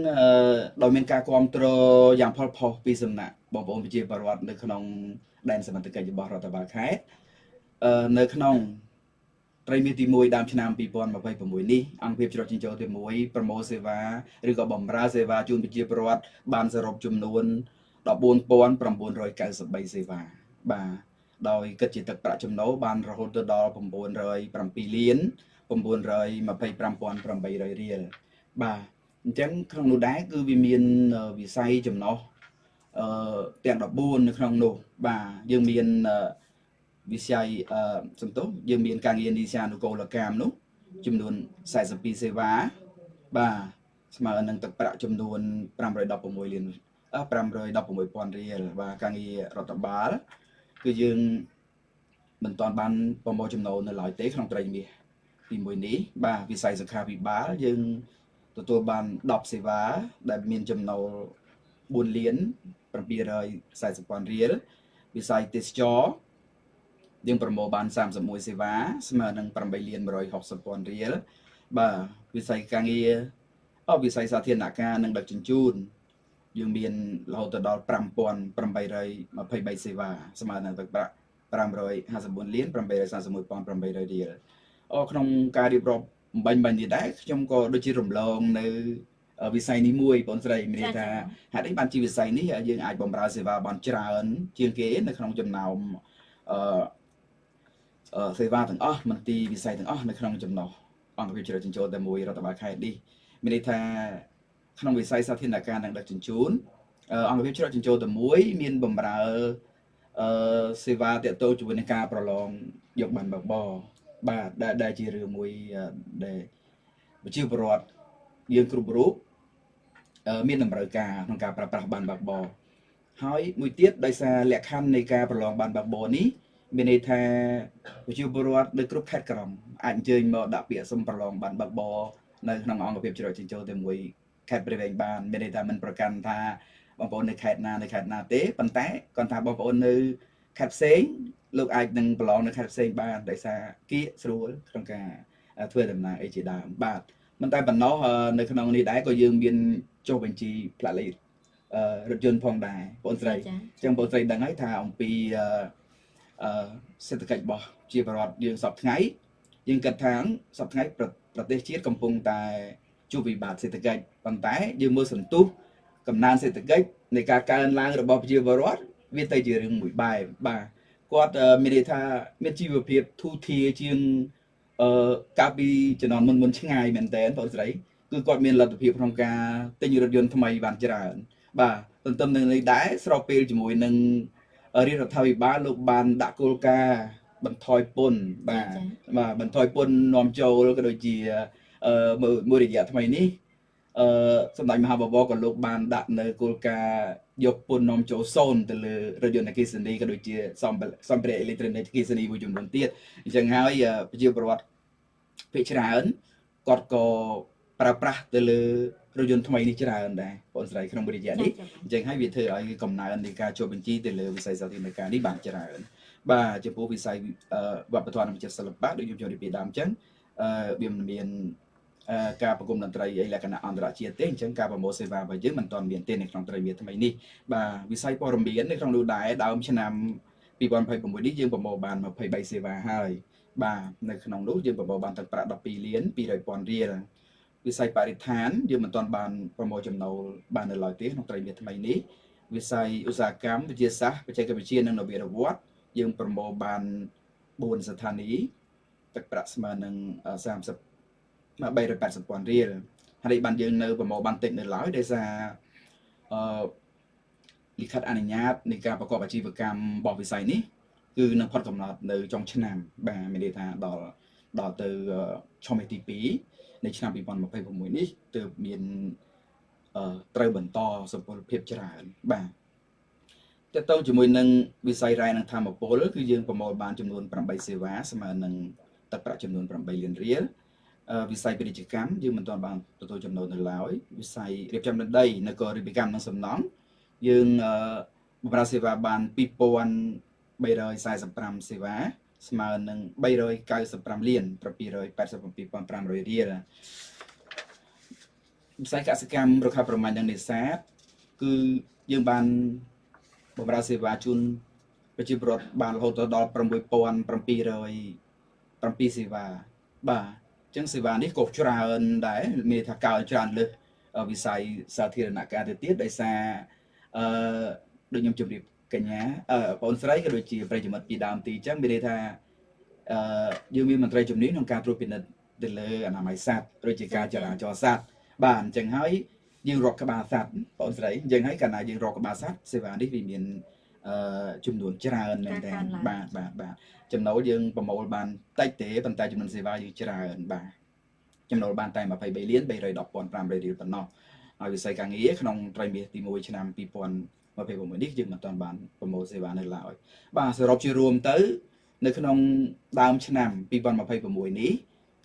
ដោយមានការគ្រប់គ្រងយ៉ាងផលផុសពីសំណាក់បងប្អូនប្រជាពលរដ្ឋនៅក្នុងដែនសមត្ថកិច្ចរបស់រដ្ឋបាលខេត្តនៅក្នុងត្រីមាសទី1ដើមឆ្នាំ2026នេះអង្គភាពច្រកចិញ្ចោទី1ប្រមូលសេវាឬក៏បម្រើសេវាជូនប្រជាពលរដ្ឋបានសរុបចំនួន14993សេវាបាទដោយគិតជាទឹកប្រាក់ចំណូលបានរហូតទៅដល់907លាន925,800រៀលបាទអញ្ចឹងក្នុងនោះដែរគឺវាមានវិស័យចំណុះទាំង14នៅក្នុងនោះបាទយើងមានវិស័យសំទោសយើងមានការងារនីតិអនុកូលកម្មនោះចំនួន42សេវាបាទស្មើនឹងទឹកប្រាក់ចំនួន516លាន516,000រៀលបាទការងាររដ្ឋបាលគឺយើងមិនទាន់បានប្រមូលចំណូលនៅឡើយទេក្នុងត្រីមាសទី1នេះបាទវិស័យសុខាភិបាលយើងទទួលបាន10សេវាដែលមានចំណូល4លាន740,000រៀលវិស័យទេសចរយើងប្រមូលបាន31សេវាស្មើនឹង8លាន160,000រៀលបាទវិស័យការងារវិស័យសាធារណការនិងដឹកជញ្ជូនយើងមានរហូតទៅដល់5823សេវាស្មើនឹងទឹកប្រាក់554លាន831,800រៀលក្នុងការរៀបរាប់បាញ់នេះដែរខ្ញុំក៏ដូចជារំលងនៅវិស័យនេះមួយបងស្រីមានន័យថាហេតុអីបានជាវិស័យនេះយើងអាចបម្រើសេវាបានច្រើនជាងគេនៅក្នុងចំណោមសេវាទាំងអស់មន្ទីរវិស័យទាំងអស់នៅក្នុងចំណោះអង្គភាពច្រកចិញ្ចោតែមួយរដ្ឋបាលខេត្តនេះមានន័យថាក្នុងវិស័យសាធារណការនិងដឹកជញ្ជូនអង្គភាពច្រកចិញ្ចោតែមួយមានបម្រើសេវាទាក់ទងជាមួយនឹងការប្រឡងយកបានបើកបរបាទដែលជារឿងមួយដែលប្រជាពលរដ្ឋយើងគ្រប់រូបមានតម្រូវការក្នុងការប្រើប្រាស់បានបើកបរហើយមួយទៀតដោយសារលក្ខខណ្ឌនៃការប្រឡងបានបើកបរនេះមានន័យថាប្រជាពលរដ្ឋនៅគ្រប់ខេត្តក្រុងអាចអញ្ជើញមកដាក់ពាក្យសុំប្រឡងបានបើកបរនៅក្នុងអង្គភាពច្រកចិញ្ចោតែមួយខេត្តព្រៃវែងបានមានន័យថាមិនប្រកាន់ថាបងប្អូននៅខេត្តណាទេប៉ុន្តែគាត់ថាបងប្អូននៅខេត្តផ្សេងលោកអាចនឹងប្រឡងនៅខេត្តផ្សេងបានដោយសារគៀកស្រួលក្នុងការធ្វើដំណើរអីជាដើមបាទមិនតែប៉ុណ្ណោះនៅក្នុងនេះដែរក៏យើងមានចុះបញ្ជីផ្លាកលេខរថយន្តផងដែរបងស្រីអញ្ចឹងបងស្រីដឹងហើយថាអំពីសេដ្ឋកិច្ចរបស់ជាប្រវត្តិយើងសពថ្ងៃយើងគិតថាសពថ្ងៃប្រទេសជាតិកំពុងតែជួបវិបត្តិសេដ្ឋកិច្ចប៉ុន្តែយើងមើលសន្ទុះកំណើនសេដ្ឋកិច្ចនៃការកើនឡើងរបស់ប្រជាពលរដ្ឋវាទៅជារឿងមួយបែបបាទគាត់មានន័យថាមានជីវភាពធូរធារជាងកាលពីជំនាន់មុនឆ្ងាយមែនតើបងស្រីគឺគាត់មានលទ្ធភាពក្នុងការទិញរថយន្តថ្មីបានច្រើនបាទទន្ទឹមនឹងនេះដែរស្របពេលជាមួយនឹងរាជរដ្ឋាភិបាលលោកបានដាក់គោលការណ៍បន្ថយពន្ធបាទបន្ថយពន្ធនាំចូលក៏ដូចជាមួយរយៈថ្មីនេះសម្ដេចមហាបវរក៏លោកបានដាក់នៅគោលការណ៍យកពន្ធនាំចូល0ទៅលើរថយន្តអគ្គិសនីក៏ដូចជាសម្ភារៈអេឡិចត្រូនិកអគ្គិសនីមួយចំនួនទៀតអញ្ចឹងហើយប្រជាពលរដ្ឋភាគច្រើនគាត់ក៏ប្រើប្រាស់ទៅលើរថយន្តថ្មីនេះច្រើនដែរបងស្រីក្នុងរយៈនេះអញ្ចឹងហើយវាធ្វើឲ្យកំណើននៃការចុះបញ្ជីទៅលើវិស័យសាធារណការនេះបានច្រើនបាទចំពោះវិស័យវប្បធម៌និងវិចិត្រសិល្បៈដូចខ្ញុំជម្រាបពីដើមអញ្ចឹងវាមិនមានការប្រគំតន្ត្រីអីលក្ខណៈអន្តរជាតិទេអញ្ចឹងការប្រមូលសេវារបស់យើងមិនទាន់មានទេនៅក្នុងត្រីមាសថ្មីនេះបាទវិស័យព័ត៌មាននៅក្នុងនោះដែរដើមឆ្នាំ 2026នេះយើងប្រមូលបាន23សេវាហើយបាទនៅក្នុងនោះយើងប្រមូលបានទឹកប្រាក់12លាន200,000រៀលវិស័យបរិស្ថានយើងមិនទាន់បានប្រមូលចំណូលបាននៅឡើយទេក្នុងត្រីមាសថ្មីនេះវិស័យឧស្សាហកម្មវិទ្យាសាស្ត្របច្ចេកវិទ្យានិងនវានុវត្តន៍យើងប្រមូលបាន4ស្ថានីយ៍ទឹកប្រាក់ស្មើនឹង380,000រៀលហើយបានយើងនៅប្រមូលបានតិចនៅឡើយដោយសារលិខិតអនុញ្ញាតនៃការប្រកបអាជីវកម្មរបស់វិស័យនេះគឺនឹងផុតកំណត់នៅចុងឆ្នាំបាទមានន័យថាដល់ទៅឆមាសទី2នៃឆ្នាំ2026នេះទើបមានត្រូវបន្តសម្ពលភាពច្រើនបាទតើតើជាមួយនឹងវិស័យរ៉ែនិងធម្មពលគឺយើងប្រមូលបានចំនួន8សេវាស្មើនឹងទឹកប្រាក់ចំនួន8លានរៀលវិស័យពាណិជ្ជកម្មយើងមិនទាន់បានទទួលចំណូលនៅឡើយវិស័យរៀបចំដីនគររាជកម្មនិងសំណង់យើងបម្រើសេវាបាន2345សេវាស្មើនឹង395លាន787,500រៀលវិស័យកសិកម្មរុក្ខាប្រមាញ់និងនេសាទគឺយើងបានបម្រើសេវាជូនប្រជាពលរដ្ឋបានរហូតដល់6707សេវាបាទអញ្ចឹងសេវានេះក៏ច្រើនដែរមានថាកើនច្រើនលើសវិស័យសាធារណការទៅទៀតដោយសារដូចខ្ញុំជម្រាបកញ្ញាបងស្រីក៏ដូចជាប្រិយមិត្តពីដើមទីអញ្ចឹងមានន័យថាយើងមានមន្ត្រីជំនាញក្នុងការត្រួតពិនិត្យទៅលើអនាម័យសត្វឬជាការចរាចរណ៍សត្វបាទអញ្ចឹងហើយយើងរកក្បាលសត្វបងស្រីអញ្ចឹងហើយកាលណាយើងរកក្បាលសត្វសេវានេះវាមានចំនួនច្រើនមែនតើបាទចំណូលយើងប្រមូលបានតិចទេប៉ុន្តែចំនួនសេវាយើងច្រើនបាទចំណូលបានតែ23លាន310,500រៀលប៉ុណ្ណោះហើយវិស័យការងារក្នុងត្រីមាសទី1ឆ្នាំ2026នេះយើងមិនទាន់បានប្រមូលសេវានៅឡើយបាទសរុបជារួមទៅនៅក្នុងដើមឆ្នាំ2026នេះ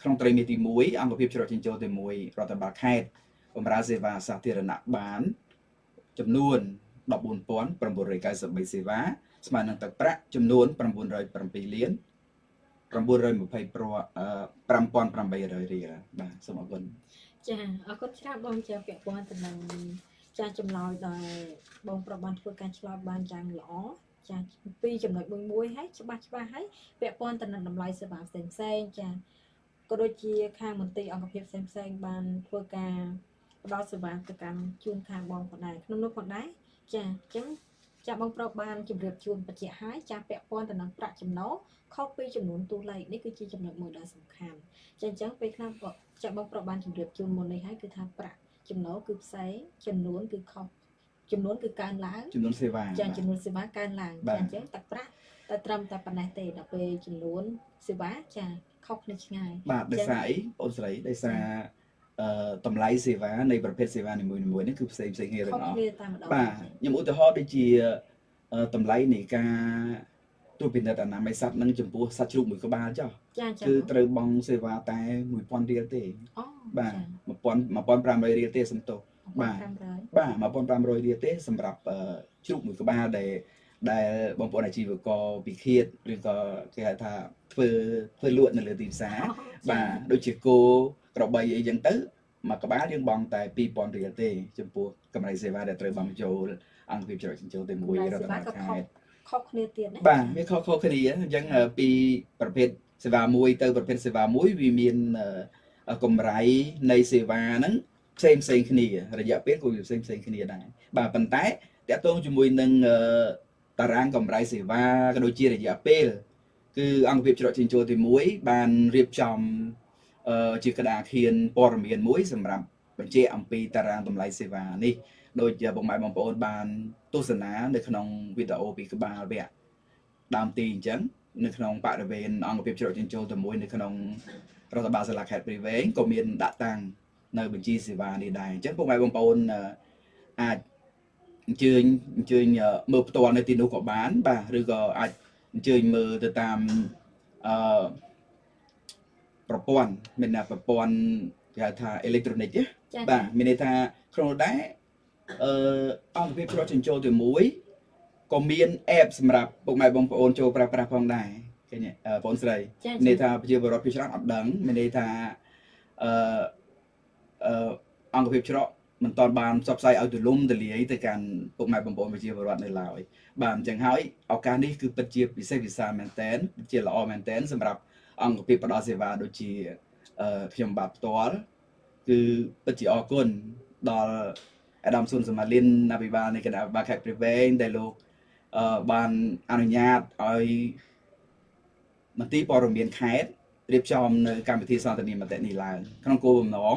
ក្នុងត្រីមាសទី1អង្គភាពច្រកចិញ្ចោទី1រដ្ឋបាលខេត្តបម្រើសេវាសាធារណៈបានចំនួន14,993សេវាស្មើនឹងទឹកប្រាក់ចំនួន907លាន925,800រៀលបាទសូមអរគុណចាអរគុណច្រើនបងចាពាក់ព័ន្ធទៅនឹងចាចម្លើយដែលបងប្រុសបានធ្វើការឆ្លើយបានយ៉ាងល្អចាពីចំណុចមួយហើយច្បាស់ហើយពាក់ព័ន្ធទៅនឹងតម្លៃសេវាផ្សេងចាក៏ដូចជាខាងមន្ទីរអង្គភាពផ្សេងបានធ្វើការផ្ដល់សេវាទៅកាន់ជូនខាងបងផងដែរក្នុងនោះផងដែរចាអញ្ចឹងចាបងប្រុសបានជម្រាបជូនបញ្ជាក់ហើយចាពាក់ព័ន្ធទៅនឹងប្រាក់ចំណូលខុសពីចំនួនតួលេខនេះគឺជាចំណុចមួយដ៏សំខាន់ចាអញ្ចឹងពេលខ្លះចាបងប្រុសបានជម្រាបជូនមុននេះហើយគឺថាប្រាក់ចំណូលគឺផ្សេងចំនួនគឺខុសចំនួនគឺកើនឡើងចំនួនសេវាចាចំនួនសេវាកើនឡើងចាអញ្ចឹងទឹកប្រាក់តែត្រឹមតែប៉ុណ្ណេះទេដល់ពេលចំនួនសេវាចាខុសគ្នាឆ្ងាយបាទដោយសារអីបងស្រីដោយសារតម្លៃសេវានៃប្រភេទសេវានីមួយៗនេះគឺផ្សេងគ្នាទាំងអស់បាទខ្ញុំឧទាហរណ៍ដូចជាតម្លៃនៃការត្រួតពិនិត្យអនាម័យសត្វនិងចំពោះសត្វជ្រូកមួយក្បាលចុះគឺត្រូវបង់សេវាតែ1000រៀលទេបាទ1500រៀលទេសំទោសបាទ1500រៀលទេសម្រាប់ជ្រូកមួយក្បាលដែលបងប្អូនអាជីវករពិឃាតឬក៏គេហៅថាធ្វើលក់នៅលើទីផ្សារបាទដូចជាគោក្របីអីចឹងទៅមួយក្បាលយើងបង់តែ2000រៀលទេចំពោះកម្រៃសេវាដែលត្រូវបង់ចូលអង្គភាពច្រកចិញ្ចោទី1រដ្ឋបាលខេត្តខុសគ្នាទៀតណាបាទវាខុសគ្នាអញ្ចឹងពីប្រភេទសេវាមួយទៅប្រភេទសេវាមួយវាមានកម្រៃនៃសេវាហ្នឹងផ្សេងគ្នារយៈពេលក៏វាផ្សេងគ្នាដែរបាទប៉ុន្តែតកតងជាមួយនឹងតារាងកម្រៃសេវាក៏ដូចជារយៈពេលគឺអង្គភាពច្រកចិញ្ចោទី1បានរៀបចំជាក្តារខៀនព័ត៌មានមួយសម្រាប់បញ្ជាក់អំពីតារាងតម្លៃសេវានេះដោយបងប្អូនបានទស្សនានៅក្នុងវីដេអូពីក្បាលវគ្គដើមទីអញ្ចឹងនៅក្នុងបរិវេណអង្គភាពច្រកចិញ្ចោទី1នៅក្នុងរដ្ឋបាលសាលាខេត្តព្រៃវែងក៏មានដាក់តាំងនៅបញ្ជីសេវានេះដែរអញ្ចឹងបងប្អូនអាចអញ្ជើញមើលផ្ទាល់នៅទីនោះក៏បានបាទឬក៏អាចអញ្ជើញមើលទៅតាមប្រព័ន្ធមានប្រព័ន្ធគេហៅថាអេឡិចត្រូនិកបាទមានន័យថាក្នុងនោះដែរអង្គភាពច្រកចិញ្ចោទី1ក៏មាន app សម្រាប់ពុកម៉ែបងប្អូនចូលប្រើប្រាស់ផងដែរឃើញបងស្រីមានន័យថាប្រជាពលរដ្ឋភាគច្រើនអត់ដឹងមានន័យថាអង្គភាពច្រក មិនតបានផ្សព្វផ្សាយឲ្យទូលំទូលាយទៅកាន់ពុកម៉ែបងប្អូនប្រជាពលរដ្ឋនៅឡើយបាទអញ្ចឹងហើយឱកាសនេះគឺពិតជាពិសេសវិសាលមែនទែនពិតជាល្អមែនទែនសម្រាប់អង្គភាពផ្ដល់សេវាដូចជាខ្ញុំបាទផ្ទាល់គឺពិតជាអរគុណដល់អាដាមស៊ុនសមាលិនអភិបាលនៃគណៈអភិបាលខេត្តព្រៃវែងដែលលោកបានអនុញ្ញាតឲ្យមន្ទីរព័ត៌មានខេត្តរៀបចំនៅកម្មវិធីសន្ទនាមតិនេះឡើងក្នុងគោលបំណង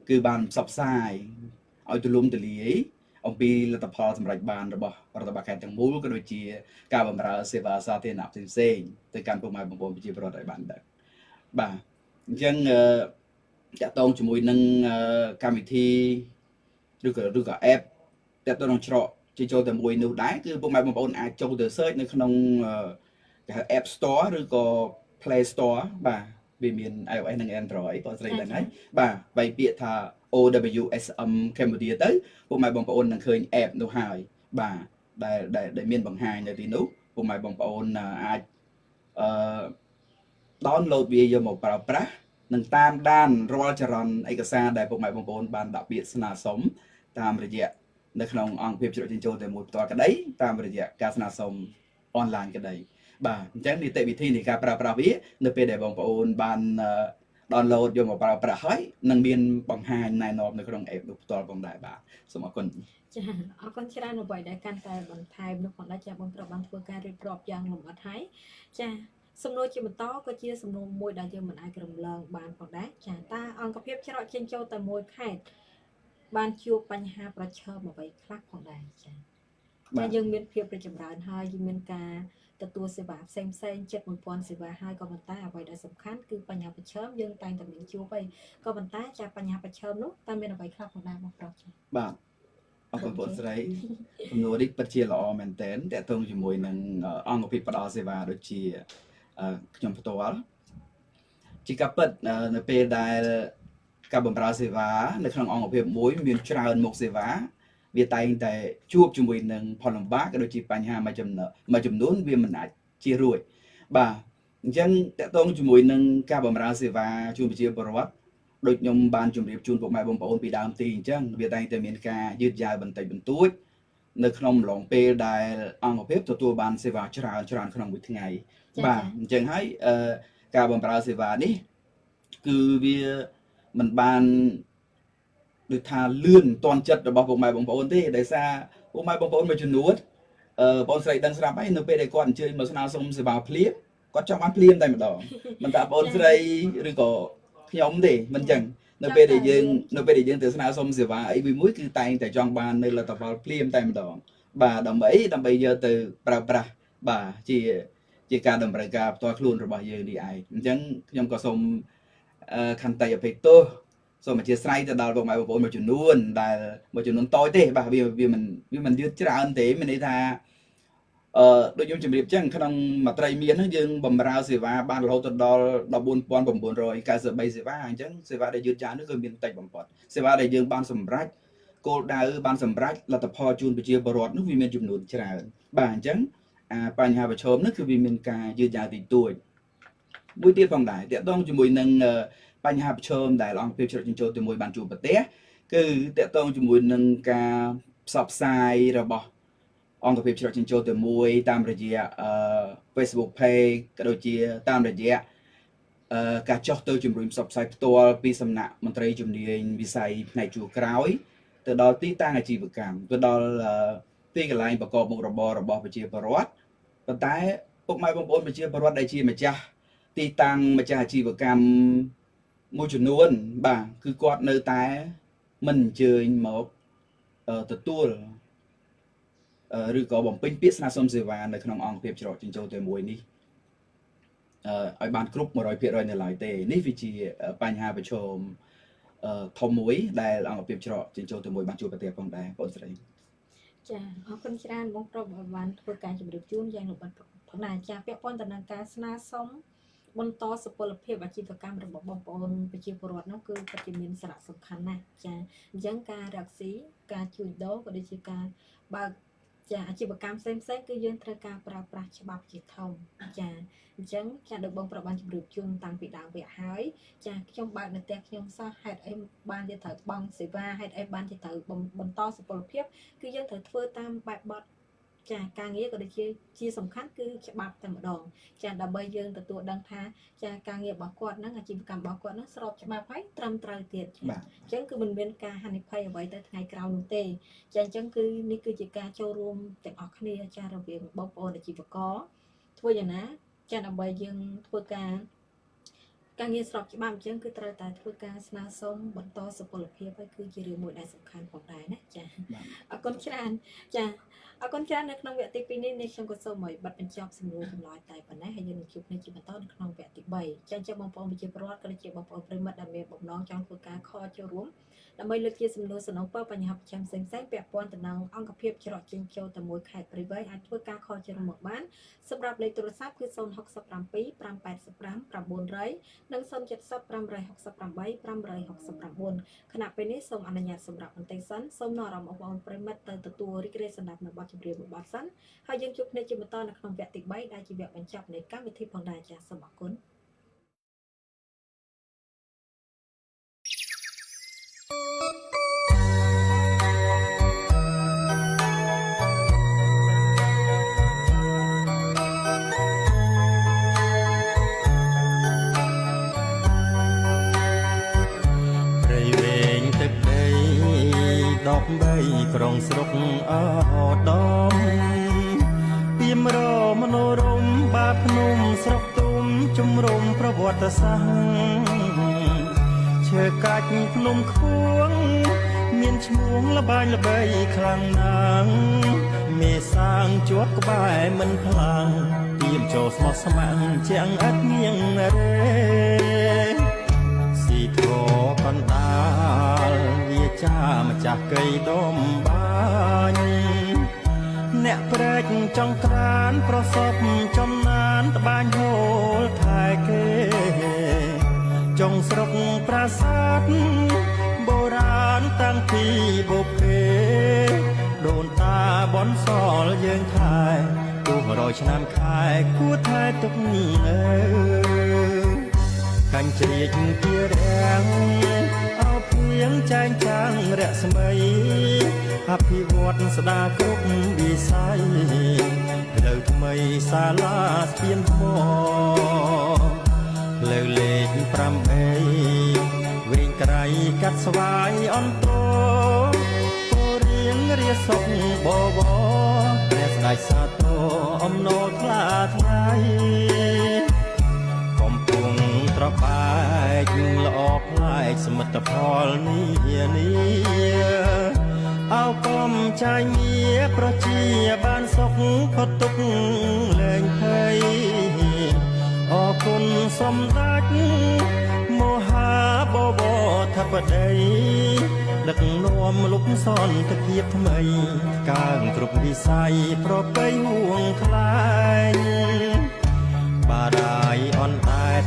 គឺបានផ្សព្វផ្សាយឲ្យទូលំទូលាយអំពីលទ្ធផលសម្រាប់បានរបស់រដ្ឋបាលខេត្តទាំងមូលក៏ដូចជាការបម្រើសេវាសាធារណៈផ្សេងៗទៅកាន់ពុកម៉ែបងប្អូនប្រជាពលរដ្ឋឲ្យបានដឹងបាទអញ្ចឹងតាក់ទងជាមួយនឹងកម្មវិធីឬក៏ app តាក់ទងនឹងច្រកជាចូលតែមួយនោះដែរគឺពុកម៉ែបងប្អូនអាចចូលទៅ search នៅក្នុងគេហៅ App Store ឬក៏ Play Store បាទវាមាន iOS និង Android បងស្រីដឹងហើយបាទបែបពាក្យថា OWSM Cambodia ទៅពុកម៉ែបងប្អូននឹងឃើញ app នោះហើយបាទដែលមានបង្ហាញនៅទីនោះពុកម៉ែបងប្អូនអាចdownload វាយកមកប្រើប្រាស់និងតាមដានរាល់ចរន្តឯកសារដែលពុកម៉ែបងប្អូនបានដាក់ពាក្យស្នើសុំតាមរយៈនៅក្នុងអង្គភាពជ្រកចិញ្ចោតែមួយផ្ទាល់ក្តីតាមរយៈការស្នើសុំអនឡាញក្តីបាទអញ្ចឹងនីតិវិធីនៃការប្រើប្រាស់វានៅពេលដែលបងប្អូនបាន download យកមកប្រើប្រាស់ហើយនឹងមានបង្ហាញណែនាំនៅក្នុង app នោះផ្ទាល់ផងដែរបាទសូមអរគុណចាអរគុណច្រើនអ្វីដែលកាន់តែបន្ថែមនោះផងដែរចាបងប្រុសបានធ្វើការរៀបរាប់យ៉ាងលម្អិតហើយចាសំណួរជាបន្តក៏ជាសំណួរមួយដែលយើងមិនអាចរំលងបានផងដែរចាតើអង្គភាពច្រកចេញចូលតែមួយខេត្តបានជួបបញ្ហាប្រឈមអ្វីខ្លះផងដែរចាយើងមានភាពរីកចម្រើនហើយយើងមានការទទួលសេវាផ្សេងជិត 1000 សេវាហើយក៏ប៉ុន្តែអ្វីដែលសំខាន់គឺបញ្ហាប្រឈមយើងតែងតែមានជួបហើយក៏ប៉ុន្តែចាបញ្ហាប្រឈមនោះតើមានអ្វីខ្លះផងដែរបងប្រុសចាបាទអរគុណបងស្រីសំណួរនេះពិតជាល្អមែនទែនតកតងជាមួយនឹងអង្គភាពផ្ដល់សេវាដូចជាខ្ញុំផ្ទាល់ជាការពិតនៅពេលដែលការបម្រើសេវានៅក្នុងអង្គភាពមួយមានច្រើនមុខសេវាវាតែងតែជួបជាមួយនឹងផលលំបាកក៏ដូចជាបញ្ហាមួយចំនួនវាមិនអាចជៀសរួចបាទអញ្ចឹងតកតងជាមួយនឹងការបម្រើសេវាជូនប្រជាពលរដ្ឋដូចខ្ញុំបានជម្រាបជូនពុកម៉ែបងប្អូនពីដើមទីអញ្ចឹងវាតែងតែមានការយឺតយ៉ាវបន្តិចបន្តួចនៅក្នុងអំឡុងពេលដែលអង្គភាពទទួលបានសេវាច្រើនក្នុងមួយថ្ងៃបាទអញ្ចឹងហើយការបម្រើសេវានេះគឺវាមិនបានដូចថាលឿនតាន់ចិត្តរបស់ពុកម៉ែបងប្អូនទេដោយសារពុកម៉ែបងប្អូនមួយចំនួនបងស្រីដឹងស្រាប់ហើយនៅពេលដែលគាត់អញ្ជើញមកស្នើសុំសេវាភ្លាមគាត់ចង់បានភ្លាមតែម្ដងមិនថាបងស្រីឬក៏ខ្ញុំទេមិនអញ្ចឹងនៅពេលដែលយើងទៅស្នើសុំសេវាអីមួយគឺតែងតែចង់បាននៅលទ្ធផលភ្លាមតែម្ដងបាទដើម្បីយកទៅប្រើប្រាស់បាទជាការតម្រូវការផ្ទាល់ខ្លួនរបស់យើងនេះឯងអញ្ចឹងខ្ញុំក៏សូមខន្តីអភ័យទោសសូមអធិស្ឋានទៅដល់បងប្អូនមួយចំនួនដែលមួយចំនួនតូចទេបាទវាមិនយឺតច្រើនទេមានន័យថាដូចខ្ញុំជម្រាបចឹងក្នុងមួយត្រីមានហ្នឹងយើងបម្រើសេវាបានរហូតដល់ 14,993 សេវាអញ្ចឹងសេវាដែលយឺតយ៉ាវនោះគឺមានតិចបំផុតសេវាដែលយើងបានសម្រេចគោលដៅបានសម្រេចលទ្ធផលជូនប្រជាពលរដ្ឋនោះវាមានចំនួនច្រើនបាទអញ្ចឹងបញ្ហាប្រឈមនោះគឺវាមានការយឺតយ៉ាវតិចតួចមួយទៀតផងដែរតកតងជាមួយនឹងបញ្ហាប្រឈមដែលអង្គភាពជ្រកចិញ្ចោតែមួយបានជួបប្រទះគឺតកតងជាមួយនឹងការផ្សព្វផ្សាយរបស់អង្គភាពជ្រកចិញ្ចោតែមួយតាមរយៈFacebook page ក៏ដូចជាតាមរយៈការចុះទៅជំរុញផ្សព្វផ្សាយផ្ទាល់ពីសំណាក់មន្ត្រីជំនាញវិស័យផ្នែកជួរក្រោយទៅដល់ទីតាំងអាជីវកម្មទៅដល់ទីកន្លែងប្រកបមុខរបររបស់ប្រជាពលរដ្ឋប៉ុន្តែពុកម៉ែបងប្អូនប្រជាពលរដ្ឋដែលជាម្ចាស់ទីតាំងម្ចាស់អាជីវកម្មមួយចំនួនបាទគឺគាត់នៅតែមិនអញ្ជើញមកទទួលឬក៏បំពេញពាក្យស្នើសុំសេវានៅក្នុងអង្គភាពច្រកចិញ្ចោតែមួយនេះឲ្យបានគ្រប់ 100% នៅឡើយទេនេះវាជាបញ្ហាប្រឈមធំមួយដែលអង្គភាពច្រកចិញ្ចោតែមួយបានជួបប្រទះផងដែរបងស្រីចាអរគុណច្រើនបងប្រុសបានធ្វើការជម្រាបជូនយ៉ាងលម្អិតផងដែរចាពាក់ព័ន្ធទៅនឹងការស្នើសុំបន្តសុពលភាពអាជីវកម្មរបស់បងប្អូនប្រជាពលរដ្ឋនោះគឺពិតជាមានសារៈសំខាន់ណាស់ចាអញ្ចឹងការរកស៊ីការជួញដូរក៏ដូចជាការបើក ចាអាជីវកម្មផ្សេងគឺយើងត្រូវការប្រើប្រាស់ច្បាប់ជាធំចាអញ្ចឹងចាដូចបងប្រាប់បានជម្រាបជូនតាំងពីដើមវគ្គហើយចាខ្ញុំបើកនៅផ្ទះខ្ញុំសោះហេតុអីបានជាត្រូវបង់សេវាហេតុអីបានជាត្រូវបន្តសុពលភាពគឺយើងត្រូវធ្វើតាមបែបបទចាការងារក៏ដូចជាសំខាន់គឺច្បាប់តែម្ដងចាដើម្បីយើងទទួលដឹងថាចាការងាររបស់គាត់ហ្នឹងអាជីវកម្មរបស់គាត់ហ្នឹងស្របច្បាប់ហើយត្រឹមត្រូវទៀតចាអញ្ចឹងគឺមិនមានការហានិភ័យអ្វីទៅថ្ងៃក្រោយនោះទេចាអញ្ចឹងគឺនេះគឺជាការចូលរួមទាំងអស់គ្នាចារវាងបងប្អូនអាជីវករធ្វើយ៉ាងណាចាដើម្បីយើងធ្វើការងារស្របច្បាប់អញ្ចឹងគឺត្រូវតែធ្វើការស្នើសុំបន្តសុពលភាពហើយគឺជារឿងមួយដែលសំខាន់ផងដែរណាចាអរគុណច្រើនចាអរគុណច្រើននៅក្នុងវគ្គទី2នេះខ្ញុំក៏សូមឲ្យបិទបញ្ចប់សំណួរចម្លើយតែប៉ុណ្ណេះហើយយើងនឹងជួបគ្នាជាបន្តនៅក្នុងវគ្គទី3ចាអញ្ចឹងបងប្អូនប្រជាពលរដ្ឋក៏ដូចជាបងប្អូនប្រិយមិត្តដែលមានបំណងចង់ធ្វើការខលចូលរួមដើម្បីលើកជាសំណួរសំណុំពរបញ្ហាប្រចាំផ្សេងៗពាក់ព័ន្ធទៅនឹងអង្គភាពច្រកចេញចូលទៅមួយខេត្តព្រៃវែងអាចធ្វើការខលចូលរួមមកបានសម្រាប់លេខទូរស័ព្ទគឺ067 585 900និង070 568 569ខណៈពេលនេះសូមអនុញ្ញាតសម្រាប់បន្តិចសិនសូមនាំអារម្មណ៍បងប្អូនប្រិយមិត្តទៅទទួលរីករាយសម្រាប់នៅបទចម្រៀងមួយបទសិនហើយយើងជួបគ្នាជាបន្តនៅក្នុងវគ្គទី3ដែលជាវគ្គបញ្ចប់នៃកម្មវិធីផងដែរចាសសូមអរគុណ13ក្រុងស្រុកអដំពីមរមនោរមបាភ្នំស្រុកទុំជំរំប្រវត្តិសាស្ត្រឈើកាច់ភ្នំខួងមានឈ្មោះល្បាញល្បីខ្លាំងណាស់មេសាងជាប់ក្បែរមិនខ្លាំងទៀមចូលស្មោះស្ម័គ្រជាងឥតញៀងរេស៊ីធរកណ្ដាលវាចាម្ចាស់កៃដុំបាញ់អ្នកព្រែកចង់ក្រានប្រសពចំណានត្បាញហូលថែគេចុងស្រុកប្រាសាទបុរាណតាំងពីបុព្វេដូនតាបនសល់យើងថែទោះ100ឆ្នាំខែគួរថែទុកនៅកាញ់ជ្រៀកជារាំងអោភៀងចែងចាំងរស្មីអភិវឌ្ឍស្ដារគ្រប់វិស័យផ្លូវថ្មីសាលាស្ពានថ្មផ្លូវលេខ8វែងក្រៃកាត់ស្វាយអន្តរពរៀងរាសុកបបព្រះស្ដេចសាទរអំណរថ្លាថ្លៃកំពុងត្របែកល្អផ្លែកសមិទ្ធផលនាអោកំចាយងារប្រជាបានសុខផុតទុកលែងភ័យអរគុណសម្ដេចមហាបវរធិបតីដឹកនាំលុបសន្តិភាពថ្មីកើងគ្រប់វិស័យប្រពៃហួងខ្លាញ់បារាយអនតែត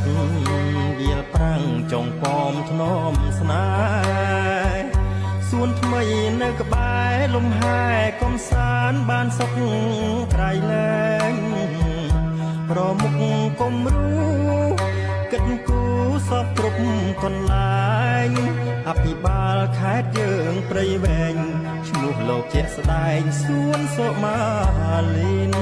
វាលប្រាំងចុងប៉មធ្នមស្នេហ៍សួនថ្មីនៅក្បែរលំហែកំសាន្តបានសុខក្រៃលែងប្រមុខគំរូគិតគូសពគ្រប់កន្លែងអភិបាលខេត្តយើងព្រៃវែងឈ្មោះលោកជាស្ដែងសួនសុមាលីន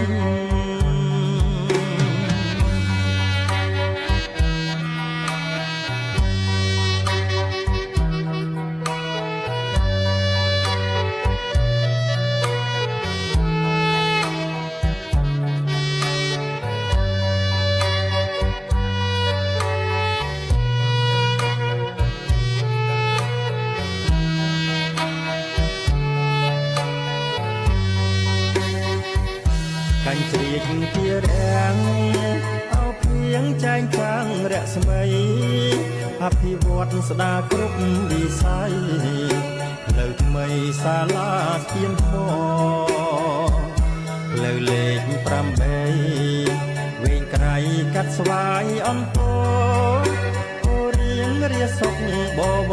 កាញ់ជ្រៀកជារាំងអោភៀងចែងចាំងរស្មីអភិវឌ្ឍស្ដារគ្រប់វិស័យផ្លូវថ្មីសាលាស្ពានថ្មផ្លូវលេខ8វែងក្រៃកាត់ស្វាយអន្តរអូរៀងរាសុកបប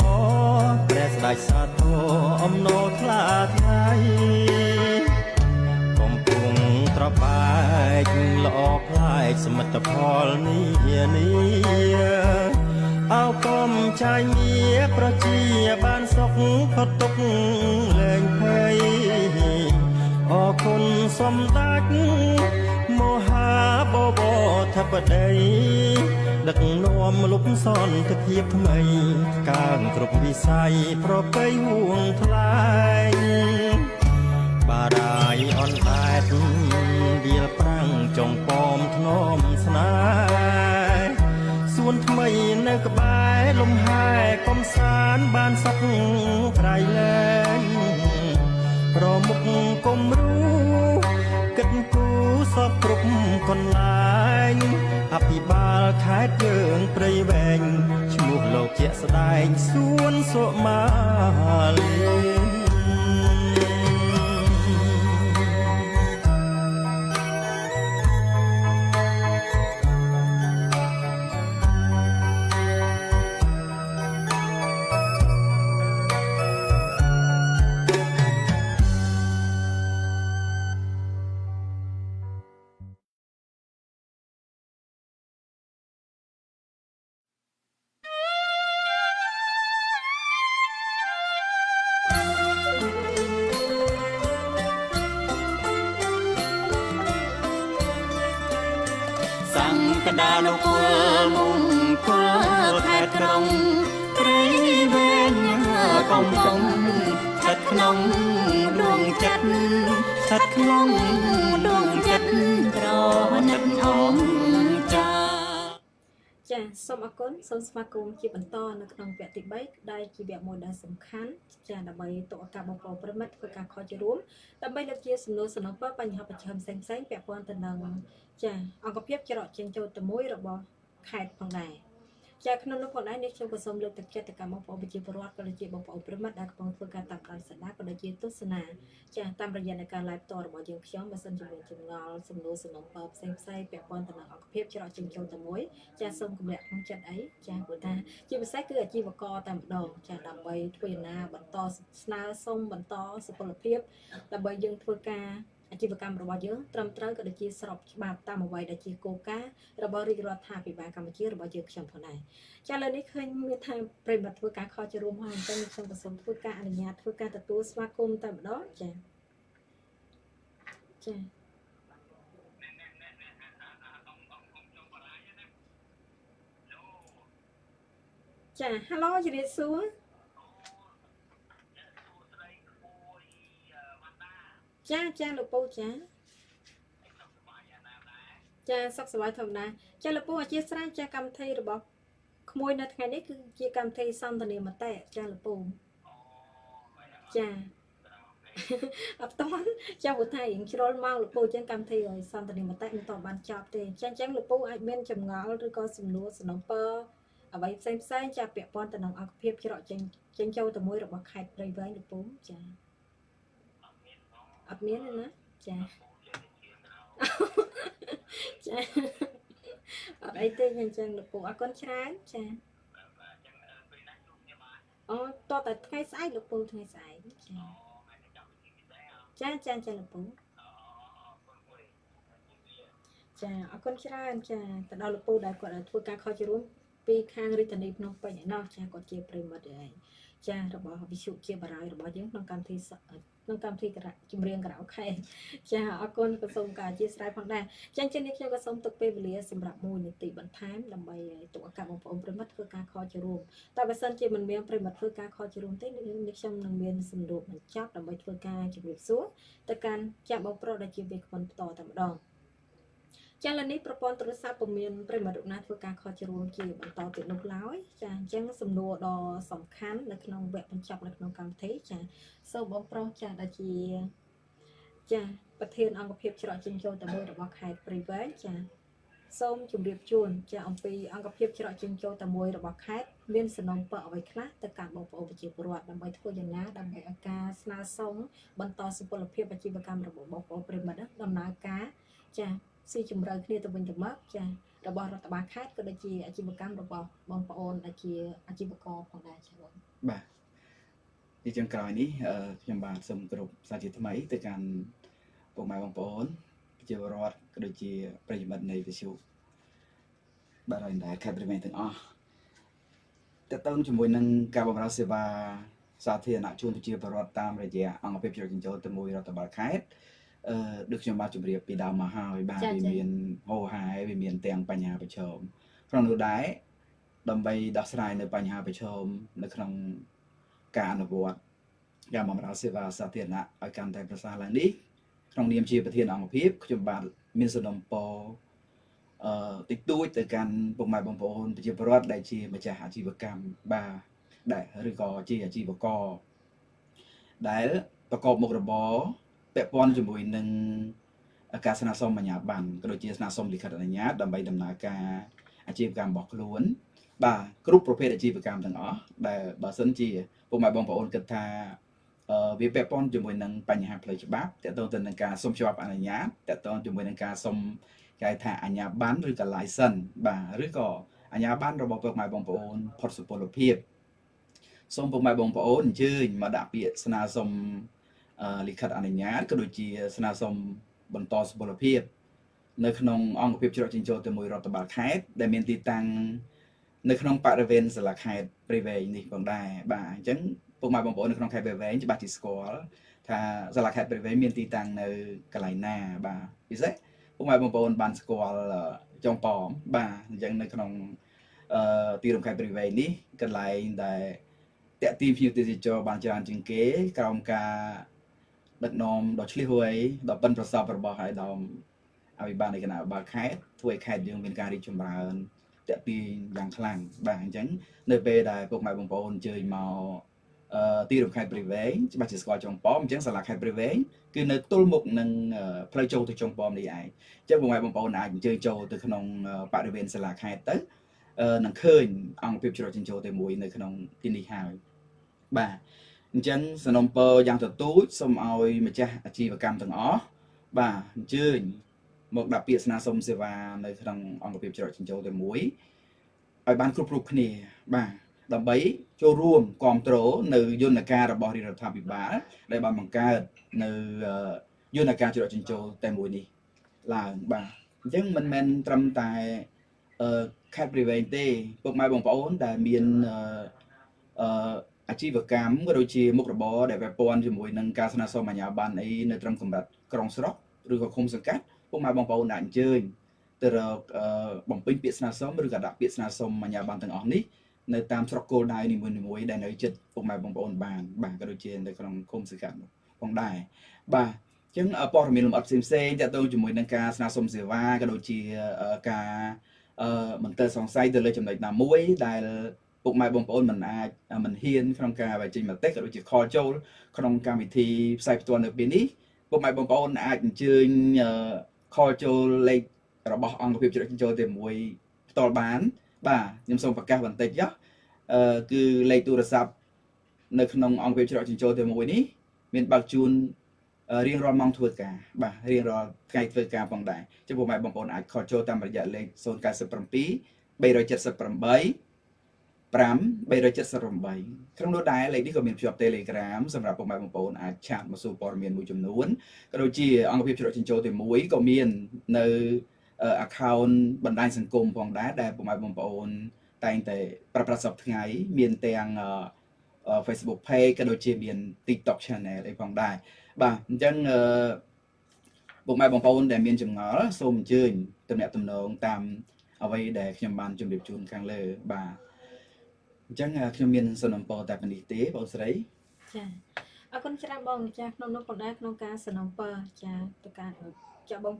ព្រះស្ដេចសាទរអំណរថ្លាថ្លៃ ទ្ធផលនាអោកុំចាយងារប្រជាបានសុខផុតទុក្ខលែងភ័យអរគុណសម្ដេចមហាបបរធិបតីដឹកនាំលុបសន្តិភាពថ្មីកើងគ្រប់វិស័យប្រពៃហួងថ្លៃបារាយអនដែតដៀលប្រាំងចុងប៉មធ្នមស្នេហ៍សួនថ្មីនៅក្បែរលំហែកំសាន្តបានសុខក្រៃលែងប្រមុខគំរូគិតគូសពគ្រប់កន្លែងអភិបាលខេត្តយើងព្រៃវែងឈ្មោះលោកជាក់ស្ដែងសួនសុមាលីកដាលគុលមង្គលខេត្តក្រុងព្រៃវែងកំពុងស្ថិតក្នុងដួងចិត្តស្ថិតក្នុងដួងចិត្តត្រណិតអងចា ចាសូមអរគុណសូមស្វាគមន៍ជាបន្តនៅក្នុងវគ្គទី3ដែលជាវគ្គមួយដែលសំខាន់ចាដើម្បីតកឱកាសបងប្អូនប្រិមិត្តធ្វើការខលជារួមដើម្បីលើកជាសំណួរសំណងបើបញ្ហាប្រឈមផ្សេងៗពាក់ព័ន្ធទៅនឹងចាអង្គភាពច្រកចេញចូលទៅមួយរបស់ខេត្តផងដែរចាក្នុងនោះផងដែរនេះខ្ញុំក៏សូមលើកទឹកចិត្តទៅកាន់បងប្អូនប្រជាពលរដ្ឋក៏ដូចជាបងប្អូនប្រិមិត្តដែលកំពុងធ្វើការតាមដានស្ដាប់ក៏ដូចជាទស្សនាចាតាមរយៈនៃការ live ផ្ទាល់របស់យើងខ្ញុំបើសិនជាមានចម្ងល់សំណួរសំណងបើផ្សេងៗពាក់ព័ន្ធទៅនឹងអង្គភាពច្រកចេញចូលទៅមួយចាសូមគម្លាក់ក្នុងចិត្តអីចាព្រោះថាជាពិសេសគឺអាជីវករតែម្ដងចាដើម្បីធ្វើណាបន្តស្នើសុំបន្តសុពលភាពដើម្បីយើងធ្វើការអាជីវកម្មរបស់យើងត្រឹមត្រូវក៏ដូចជាស្របច្បាប់តាមអ្វីដែលជាគោលការណ៍របស់រាជរដ្ឋាភិបាលកម្ពុជារបស់យើងខ្ញុំផងដែរចាឥឡូវនេះឃើញមានថាប្រិមត្តធ្វើការខលជារួមហើយអញ្ចឹងខ្ញុំក៏សូមធ្វើការអនុញ្ញាតធ្វើការទទួលស្វាគមន៍តែម្ដងចាចាហៅឡូជំរាបសួរចាលោកពូចាសុខសប្បាយធម្មតាចាលោកពូអធិស្ឋានចាកម្មវិធីរបស់ក្មួយនៅថ្ងៃនេះគឺជាកម្មវិធីសន្ទនាមតិចាលោកពូចាអត់តន់ចាព្រោះថារៀងជ្រុលមកលោកពូចឹងកម្មវិធីសន្ទនាមតិមិនតបានចប់ទេចាអញ្ចឹងលោកពូអាចមានចម្ងល់ឬក៏សំណួរសំណពើអ្វីផ្សេងចាពាក់ព័ន្ធទៅនឹងអង្គភាពច្រកចេញចូលទៅមួយរបស់ខេត្តព្រៃវែងលោកពូចាអត់មានទេណាចាអត់អីទេអញ្ចឹងលោកពូអរគុណច្រើនចាអូតតែថ្ងៃស្អែកលោកពូថ្ងៃស្អែកចាលោកពូចាអរគុណច្រើនចាទៅដល់លោកពូដែលគាត់ធ្វើការខលជារួមពីខាងរាជធានីភ្នំពេញឯណោះចាគាត់ជាប្រិមិត្តឯងចារបស់វិទ្យុជាបារាយរបស់យើងក្នុងកម្មវិធីចម្រៀងការ៉ាអូខេចាអរគុណក៏សូមការអធិស្ឋានផងដែរចាអញ្ចឹងនេះខ្ញុំក៏សូមទុកពេលវេលាសម្រាប់1នាទីបន្ថែមដើម្បីទុកឱកាសបងប្អូនប្រិមិត្តធ្វើការខលជារួមតែបើសិនជាមិនមានប្រិមិត្តធ្វើការខលជារួមទេនេះខ្ញុំនឹងមានសំណួរបញ្ចប់ដើម្បីធ្វើការជម្រាបសួរទៅកាន់ចាបងប្រុសដែលជាវាគ្មិនបន្តតែម្ដងចាឥឡូវនេះប្រព័ន្ធទូរស័ព្ទពុំមានប្រិមត្តរូបណាធ្វើការខលជារួមជាបន្តទៀតនោះឡើយចាអញ្ចឹងសំណួរដ៏សំខាន់នៅក្នុងវគ្គបញ្ចប់នៅក្នុងកម្មវិធីចាសូមបងប្រុសចាដែលជាចាប្រធានអង្គភាពច្រកចេញចូលទៅមួយរបស់ខេត្តព្រៃវែងចាសូមជម្រាបជូនចាអំពីអង្គភាពច្រកចេញចូលទៅមួយរបស់ខេត្តមានសំណុំពរអ្វីខ្លះទៅកាន់បងប្អូនប្រជាពលរដ្ឋដើម្បីធ្វើយ៉ាងណាដើម្បីឲ្យការស្នើសុំបន្តសុពលភាពអាជីវកម្មរបស់បងប្អូនប្រិមត្តដំណើរការចាស៊ីជម្រៅគ្នាទៅវិញទៅមកចារបស់រដ្ឋបាលខេត្តក៏ដូចជាអាជីវកម្មរបស់បងប្អូនដែលជាអាជីវករផងដែរចាបងបាទជាចុងក្រោយនេះខ្ញុំបាទសូមគោរពសាជាថ្មីទៅកាន់ពុកម៉ែបងប្អូនប្រជាពលរដ្ឋក៏ដូចជាប្រិយមិត្តនៃវិទ្យុ បាទហើយដែរខេត្តព្រៃវែងទាំងអស់តើតើជាមួយនឹងការបម្រើសេវាសាធារណៈជូនប្រជាពលរដ្ឋតាមរយៈអង្គភាពជ្រើសរើសចូលទៅមួយរដ្ឋបាលខេត្តដូចខ្ញុំបានជម្រាបពីដើមមកហើយបាទវាមានហោហាយវាមានទាំងបញ្ហាប្រឈមក្នុងនោះដែរដើម្បីដោះស្រាយនៅបញ្ហាប្រឈមនៅក្នុងការអនុវត្តការបម្រើសេវាសាធារណៈឲ្យកាន់តែប្រសើរឡើងនេះក្នុងនាមជាប្រធានអង្គភាពខ្ញុំបាទមានសំណូមពរតិចតួចទៅកាន់ពុកម៉ែបងប្អូនប្រជាពលរដ្ឋដែលជាម្ចាស់អាជីវកម្មបាទដែលឬក៏ជាអាជីវករដែលប្រកបមុខរបរពាក់ព័ន្ធជាមួយនឹងការស្នើសុំអាជ្ញាប័ណ្ណក៏ដូចជាស្នើសុំលិខិតអនុញ្ញាតដើម្បីដំណើរការអាជីវកម្មរបស់ខ្លួនបាទគ្រប់ប្រភេទអាជីវកម្មទាំងអស់ដែលបើសិនជាពុកម៉ែបងប្អូនគិតថាវាពាក់ព័ន្ធជាមួយនឹងបញ្ហាផ្លូវច្បាប់ទាក់ទងទៅនឹងការសុំជាប់អនុញ្ញាតទាក់ទងជាមួយនឹងការសុំគេថាអាជ្ញាប័ណ្ណឬក៏ license បាទឬក៏អាជ្ញាប័ណ្ណរបស់ពុកម៉ែបងប្អូនផុតសុពលភាពសូមពុកម៉ែបងប្អូនអញ្ជើញមកដាក់ពាក្យស្នើសុំលិខិតអនុញ្ញាតក៏ដូចជាស្នើសុំបន្តសុពលភាពនៅក្នុងអង្គភាពជ្រើសរើសចូលទៅមួយរដ្ឋបាលខេត្តដែលមានទីតាំងនៅក្នុងបរិវេណសាលាខេត្តព្រៃវែងនេះផងដែរបាទអញ្ចឹងពុកម៉ែបងប្អូននៅក្នុងខេត្តព្រៃវែងច្បាស់ជាស្គាល់ថាសាលាខេត្តព្រៃវែងមានទីតាំងនៅកន្លែងណាបាទពិសេសពុកម៉ែបងប្អូនបានស្គាល់ចុងប៉មបាទអញ្ចឹងនៅក្នុងទីរួមខេត្តព្រៃវែងនេះកន្លែងដែលតាក់ទាញភ្ញៀវទេសចរបានច្រើនជាងគេក្រោមការដឹកនាំដ៏ឆ្លៀសវៃដ៏ប៉ិនប្រសប់របស់អាយដាមអភិបាលនៃគណៈបាលខេត្តធ្វើឲ្យខេត្តយើងមានការរីកចម្រើនតាក់ទាញយ៉ាងខ្លាំងបាទអញ្ចឹងនៅពេលដែលពុកម៉ែបងប្អូនអញ្ជើញមកទីរួមខេត្តព្រៃវែងច្បាស់ជាស្គាល់ចុងប៉មអញ្ចឹងសាលាខេត្តព្រៃវែងគឺនៅទល់មុខនឹងផ្លូវចូលទៅចុងប៉មនេះឯងអញ្ចឹងពុកម៉ែបងប្អូនអាចអញ្ជើញចូលទៅក្នុងបរិវេណសាលាខេត្តទៅនឹងឃើញអង្គភាពជ្រើសរើសចូលទៅមួយនៅក្នុងទីនេះហើយបាទអញ្ចឹងសនំពរយ៉ាងទទូចសូមឲ្យម្ចាស់អាជីវកម្មទាំងអស់បាទអញ្ជើញមកដាក់ពាក្យស្នើសុំសេវានៅក្នុងអង្គភាពជ្រើសរើសចូលទៅមួយឲ្យបានគ្រប់គ្នាបាទដើម្បីចូលរួមគ្រប់គ្រងនៅយន្តការរបស់រដ្ឋាភិបាលដែលបានបង្កើតនៅយន្តការជ្រើសរើសចូលតែមួយនេះឡើងបាទអញ្ចឹងមិនមែនត្រឹមតែខេត្តព្រៃវែងទេពុកម៉ែបងប្អូនដែលមានអាជីវកម្មក៏ដូចជាមុខរបរដែលពាក់ព័ន្ធជាមួយនឹងការស្នើសុំអាជ្ញាប័ណ្ណអីនៅត្រឹមកម្រិតក្រុងស្រុកឬក៏ឃុំសង្កាត់ពុកម៉ែបងប្អូនអាចអញ្ជើញទៅរកបំពេញពាក្យស្នើសុំឬក៏ដាក់ពាក្យស្នើសុំអាជ្ញាប័ណ្ណទាំងអស់នេះនៅតាមស្រុកគោលដៅនីមួយៗដែលនៅជិតពុកម៉ែបងប្អូនបានបាទក៏ដូចជានៅក្នុងឃុំសង្កាត់ផងដែរបាទអញ្ចឹងព័ត៌មានលម្អិតផ្សេងៗទាក់ទងជាមួយនឹងការស្នើសុំសេវាក៏ដូចជាការមន្ទិលសង្ស័យទៅលើចំណុចណាមួយដែលពុកម៉ែបងប្អូនមិនហ៊ានក្នុងការបញ្ចេញមតិក៏ដូចជាខលចូលក្នុងកម្មវិធីផ្សាយផ្ទាល់នៅពេលនេះពុកម៉ែបងប្អូនអាចអញ្ជើញខលចូលលេខរបស់អង្គភាពជ្រើសចូលទៅមួយផ្ទាល់បានបាទខ្ញុំសូមប្រកាសបន្តិចគឺលេខទូរស័ព្ទនៅក្នុងអង្គភាពជ្រើសចូលទៅមួយនេះមានបើកជូនរៀងរាល់ម៉ោងធ្វើការបាទរៀងរាល់ថ្ងៃធ្វើការផងដែរចំពោះពុកម៉ែបងប្អូនអាចខលចូលតាមរយៈលេខ097 378 5378ក្នុងនោះដែរលេខនេះក៏មានភ្ជាប់ Telegram សម្រាប់ពុកម៉ែបងប្អូនអាចឆាតមកសួរព័ត៌មានមួយចំនួនក៏ដូចជាអង្គភាពជ្រើសចូលទៅមួយក៏មាននៅ account បណ្ដាញសង្គមផងដែរដែលពុកម៉ែបងប្អូនតែងតែប្រើប្រាស់សពថ្ងៃមានទាំង Facebook page ក៏ដូចជាមាន TikTok channel អីផងដែរបាទអញ្ចឹងពុកម៉ែបងប្អូនដែលមានចម្ងល់សូមអញ្ជើញទំនាក់ទំនងតាមអ្វីដែលខ្ញុំបានជម្រាបជូនខាងលើបាទអញ្ចឹងខ្ញុំមានសំណពរតែប៉ុណ្នេះទេបងស្រីចាអរគុណច្រើនបងម្ចាស់ក្នុងនោះផងដែរក្នុងការសំណពរចាទៅការចាបង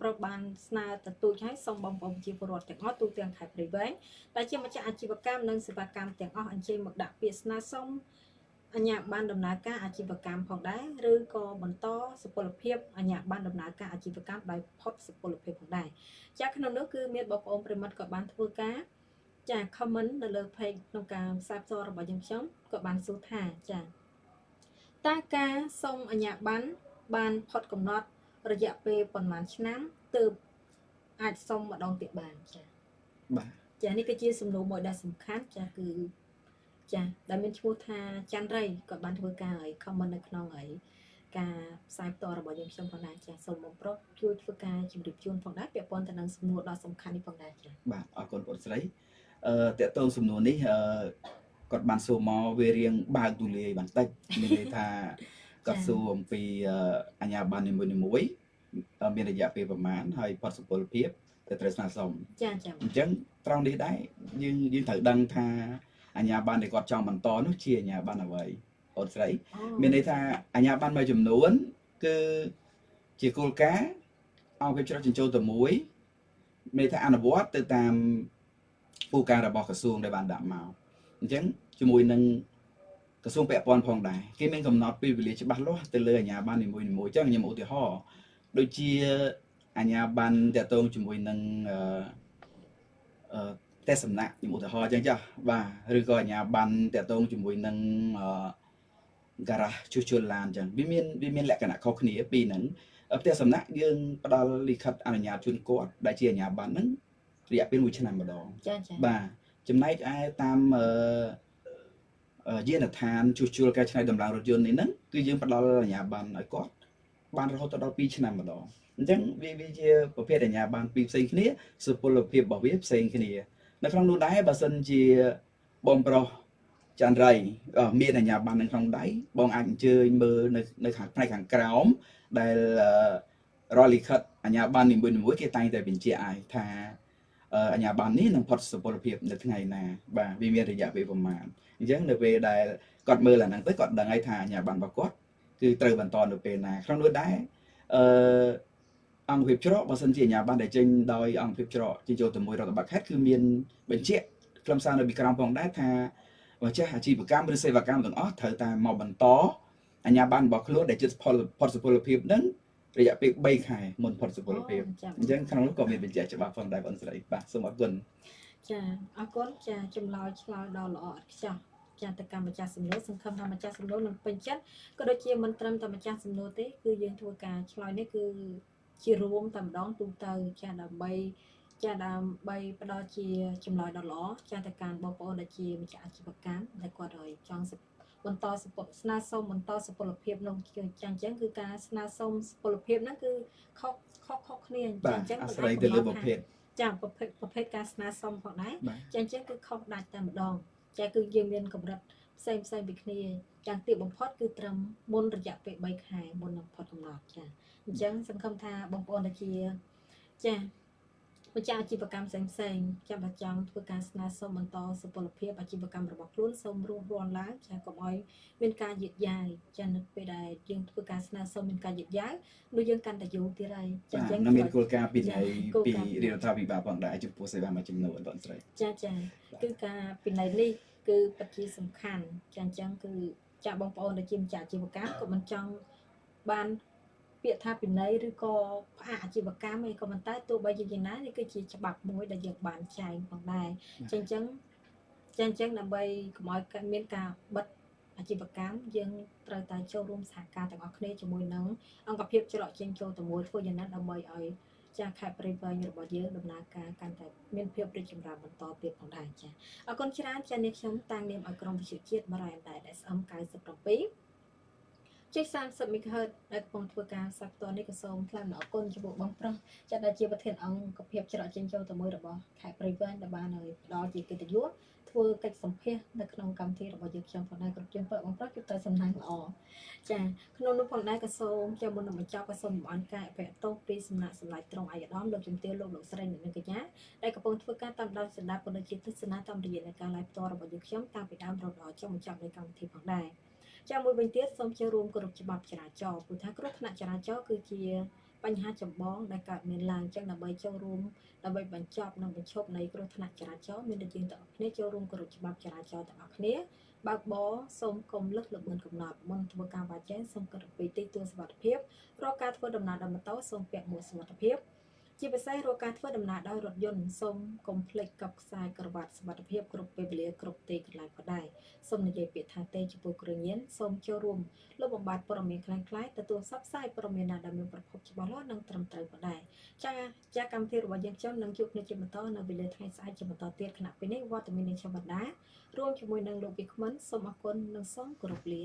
ប្រុសបានស្នើទទូចឲ្យសូមបងប្អូនជាពលរដ្ឋទាំងអស់ទូទាំងខេត្តព្រៃវែងដែលជាម្ចាស់អាជីវកម្មនិងសេវាកម្មទាំងអស់អញ្ជើញមកដាក់ពាក្យស្នើសុំអាជ្ញាប័ណ្ណដំណើរការអាជីវកម្មផងដែរឬក៏បន្តសុពលភាពអាជ្ញាប័ណ្ណដំណើរការអាជីវកម្មដោយផុតសុពលភាពផងដែរចាក្នុងនោះគឺមានបងប្អូនប្រិមត្តក៏បានធ្វើការចា comment នៅលើ page ក្នុងការផ្សាយផ្ទាល់របស់យើងខ្ញុំក៏បានសួរថាចាតើការសុំអាជ្ញាប័ណ្ណបានផុតកំណត់រយៈពេលប៉ុន្មានឆ្នាំទើបអាចសុំម្ដងទៀតបានចាបាទចានេះគឺជាសំណួរមួយដែលសំខាន់ចាគឺចាដែលមានឈ្មោះថាច័ន្ទរៃក៏បានធ្វើការឲ្យ comment នៅក្នុង ការផ្សាយផ្ទាល់របស់យើងខ្ញុំផងដែរចាសូមបងប្រុសជួយធ្វើការជម្រាបជូនផងដែរពាក់ព័ន្ធទៅនឹងសំណួរដ៏សំខាន់នេះផងដែរចា បាទអរគុណបងស្រីតកតងសំណួរនេះគាត់បានសួរមកវារៀងបើកទូលាយបន្តិចមានន័យថាគាត់សួរអំពីអាជ្ញាប័ណ្ណនីមួយៗមានរយៈពេលប្រមាណហើយផុតសុពលភាពទៅត្រូវស្នើសុំ ចា អញ្ចឹងត្រង់នេះដែរយើងត្រូវដឹងថាអាជ្ញាប័ណ្ណដែលគាត់ចង់បន្តនោះជាអាជ្ញាប័ណ្ណអ្វីបងស្រីមានន័យថាអាជ្ញាប័ណ្ណមួយចំនួនគឺជាគោលការណ៍អង្គភាពច្រកចិញ្ចោលតែមួយមានន័យថាអនុវត្តទៅតាមគោលការណ៍របស់ក្រសួងដែលបានដាក់មកអញ្ចឹងជាមួយនឹងក្រសួងពាក់ព័ន្ធផងដែរគេមានកំណត់ពេលវេលាច្បាស់លាស់ទៅលើអាជ្ញាប័ណ្ណនីមួយៗអញ្ចឹងខ្ញុំឧទាហរណ៍ដូចជាអាជ្ញាប័ណ្ណតាក់ទងជាមួយនឹងតែសំណាក់ខ្ញុំឧទាហរណ៍អញ្ចឹងចាបាទឬក៏អាជ្ញាប័ណ្ណតាក់ទងជាមួយនឹងការ៉ាសជួសជុលឡានអញ្ចឹងវាមានលក្ខណៈខុសគ្នាពីហ្នឹងផ្ទះសំណាក់យើងផ្ដល់លិខិតអនុញ្ញាតជូនគាត់ដែលជាអាជ្ញាប័ណ្ណហ្នឹងរយៈពេល1ឆ្នាំម្ដង ចា បាទចំណែកឯតាមយានដ្ឋានជួសជុលកែច្នៃដំឡើងរថយន្តនេះហ្នឹងគឺយើងផ្ដល់អាជ្ញាប័ណ្ណឲ្យគាត់បានរហូតដល់2ឆ្នាំម្ដងអញ្ចឹងវាជាប្រភេទអាជ្ញាប័ណ្ណពីរផ្សេងគ្នាសុពលភាពរបស់វាផ្សេងគ្នានៅក្នុងនោះដែរបើសិនជាបងប្រុសចន្ទរៃមានអាជ្ញាប័ណ្ណនៅក្នុងដៃបងអាចអញ្ជើញមើលនៅខាងផ្នែកខាងក្រោមដែលរាល់លិខិតអាជ្ញាប័ណ្ណនីមួយៗគេតែងតែបញ្ជាក់ឲ្យថាអាជ្ញាប័ណ្ណនេះនឹងផុតសុពលភាពនៅថ្ងៃណាបាទវាមានរយៈពេលប្រមាណអញ្ចឹងនៅពេលដែលគាត់មើលអាហ្នឹងទៅគាត់ដឹងហើយថាអាជ្ញាប័ណ្ណរបស់គាត់គឺត្រូវបន្តនៅពេលណាក្នុងនោះដែរអង្គភាពច្រកបើសិនជាអាជ្ញាប័ណ្ណដែលចេញដោយអង្គភាពច្រកជាចូលទៅមួយរដ្ឋបាលខេត្តគឺមានបញ្ជាក់ខ្លឹមសារនៅពីក្រោមផងដែរថាម្ចាស់អាជីវកម្មឬសេវាកម្មទាំងអស់ត្រូវតែមកបន្តអាជ្ញាប័ណ្ណរបស់ខ្លួនដែលជិតផុតសុពលភាពហ្នឹងរយៈពេល3ខែមុនផុតសុពលភាពអញ្ចឹងក្នុងនោះក៏មានបញ្ជាក់ច្បាស់ផងដែរបងស្រីបាទសូមអរគុណ ចាអរគុណចាចម្លើយឆ្លើយដល់ល្អឥតខ្ចោះចាទៅកម្មម្ចាស់សំណួរសង្ឃឹមថាម្ចាស់សំណួរនឹងពេញចិត្តក៏ដូចជាមិនត្រឹមតែម្ចាស់សំណួរទេគឺយើងធ្វើការឆ្លើយនេះគឺជារួមតែម្ដងទូទៅចាដើម្បីផ្ដល់ជាចម្លើយដ៏ល្អចាទៅកាន់បងប្អូនដែលជាម្ចាស់អាជីវកម្មដែលគាត់ឲ្យចង់បន្តស្នើសុំបន្តសុពលភាពក្នុងចាអញ្ចឹងគឺការស្នើសុំសុពលភាពហ្នឹងគឺខុសគ្នាអញ្ចឹងអាស្រ័យទៅលើប្រភេទចាប្រភេទការស្នើសុំផងដែរចាអញ្ចឹងគឺខុសដាច់តែម្ដងចាគឺយើងមានកម្រិតផ្សេងពីគ្នាយ៉ាងទាបបំផុតគឺត្រឹមមុនរយៈពេល3ខែមុននឹងផុតកំណត់ចាអញ្ចឹងសង្ឃឹមថាបងប្អូនដែលជាចាម្ចាស់អាជីវកម្មផ្សេងចាំបើចង់ធ្វើការស្នើសុំបន្តសុពលភាពអាជីវកម្មរបស់ខ្លួនសូមរួសរាន់ឡើងចាកុំឲ្យមានការយឺតយ៉ាវចានៅពេលដែលយើងធ្វើការស្នើសុំមានការយឺតយ៉ាវនោះយើងកាន់តែយូរទៀតហើយចាអញ្ចឹងមានគោលការណ៍ពីរដ្ឋាភិបាលផងដែរចំពោះសេវាមួយចំនួនបងស្រីចាគឺការពិន័យនេះគឺពិតជាសំខាន់ចាអញ្ចឹងគឺចាបងប្អូនដែលជាម្ចាស់អាជីវកម្មក៏មិនចង់បានពាក្យថាពិន័យឬក៏ផ្អាកអាជីវកម្មឯងក៏ប៉ុន្តែទោះបីជាយ៉ាងណានេះគឺជាច្បាប់មួយដែលយើងបានចែងផងដែរអញ្ចឹងដើម្បីកុំឲ្យមានការបិទអាជីវកម្មយើងត្រូវតែចូលរួមសហការទាំងអស់គ្នាជាមួយនឹងអង្គភាពច្រកចេញចូលទៅមួយធ្វើយ៉ាងណាដើម្បីឲ្យចាខេត្តព្រៃវែងរបស់យើងដំណើរការកាន់តែមានភាពរីកចម្រើនបន្តទៀតផងដែរចាអរគុណច្រើនចានេះខ្ញុំតាំងនាមឲ្យក្រុមវិទ្យុជាតិបារាយណ៍ដែរ SM 97ជិះ30 MHz ដែលកំពុងធ្វើការសាកផ្ទាល់នេះក៏សូមថ្លែងអរគុណចំពោះបងប្រុសចាដែលជាប្រធានអង្គភាពច្រកចេញចូលទៅមួយរបស់ខេត្តព្រៃវែងដែលបានឲ្យផ្ដល់ជាកិត្តិយសធ្វើកិច្ចសម្ភាសនៅក្នុងកម្មវិធីរបស់យើងខ្ញុំផងដែរគ្រប់ជើងពើបងប្រុសជួបតែសំណាងល្អចាក្នុងនោះផងដែរក៏សូមចាំមុននឹងបញ្ចប់ក៏សូមអរគុណការអភិទោសពីសំណាក់សម្ដេចត្រង់ឯកឧត្តមលោកជំទាវលោកស្រីអ្នកនាងកញ្ញាដែលកំពុងធ្វើការតាមដានស្ដាប់ក៏ដូចជាទស្សនាតាមរយៈនៃការ live ផ្ទាល់របស់យើងខ្ញុំតាំងពីដើមរហូតដល់ចុងបញ្ចប់នៃកម្មវិធីផងដែរចាមួយវិញទៀតសូមចូលរួមគោរពច្បាប់ចរាចរណ៍ព្រោះថាគ្រោះថ្នាក់ចរាចរណ៍គឺជាបញ្ហាចម្បងដែលកើតមានឡើងចឹងដើម្បីចូលរួមដើម្បីបញ្ចប់និងបញ្ឈប់នៃគ្រោះថ្នាក់ចរាចរណ៍មានតែយើងទាំងអស់គ្នាចូលរួមគោរពច្បាប់ចរាចរណ៍ទាំងអស់គ្នាបើកបរសូមកុំលើសមិនកំណត់មុនធ្វើការវាយចែងសូមគិតពីទីទួលសុវត្ថិភាពរកការធ្វើដំណើរដោយម៉ូតូសូមពាក់មួកសុវត្ថិភាពជាពិសេសរកការធ្វើដំណើរដោយរថយន្តសូមកុំភ្លេចកប់ខ្សែក្រវ៉ាត់សុវត្ថិភាពគ្រប់ពេលវេលាគ្រប់ទីកន្លែងក៏ដែរសូមនិយាយពាក្យថាទេចំពោះគ្រឿងញៀនសូមចូលរួមលោកបំបត្តិព័ត៌មានខ្លាំងៗទទួលផ្សព្វផ្សាយព័ត៌មានណាដែលមានប្រភពច្បាស់លាស់និងត្រឹមត្រូវក៏ដែរចាកម្មវិធីរបស់យើងខ្ញុំនឹងជួបគ្នាជាបន្តនៅវេលាថ្ងៃស្អែកជាបន្តទៀតគណៈពេលនេះវត្តមាននឹងខ្ញុំបណ្ដារួមជាមួយនឹងលោកវិក្កាមិនសូមអរគុណនិងសូមគោរពលា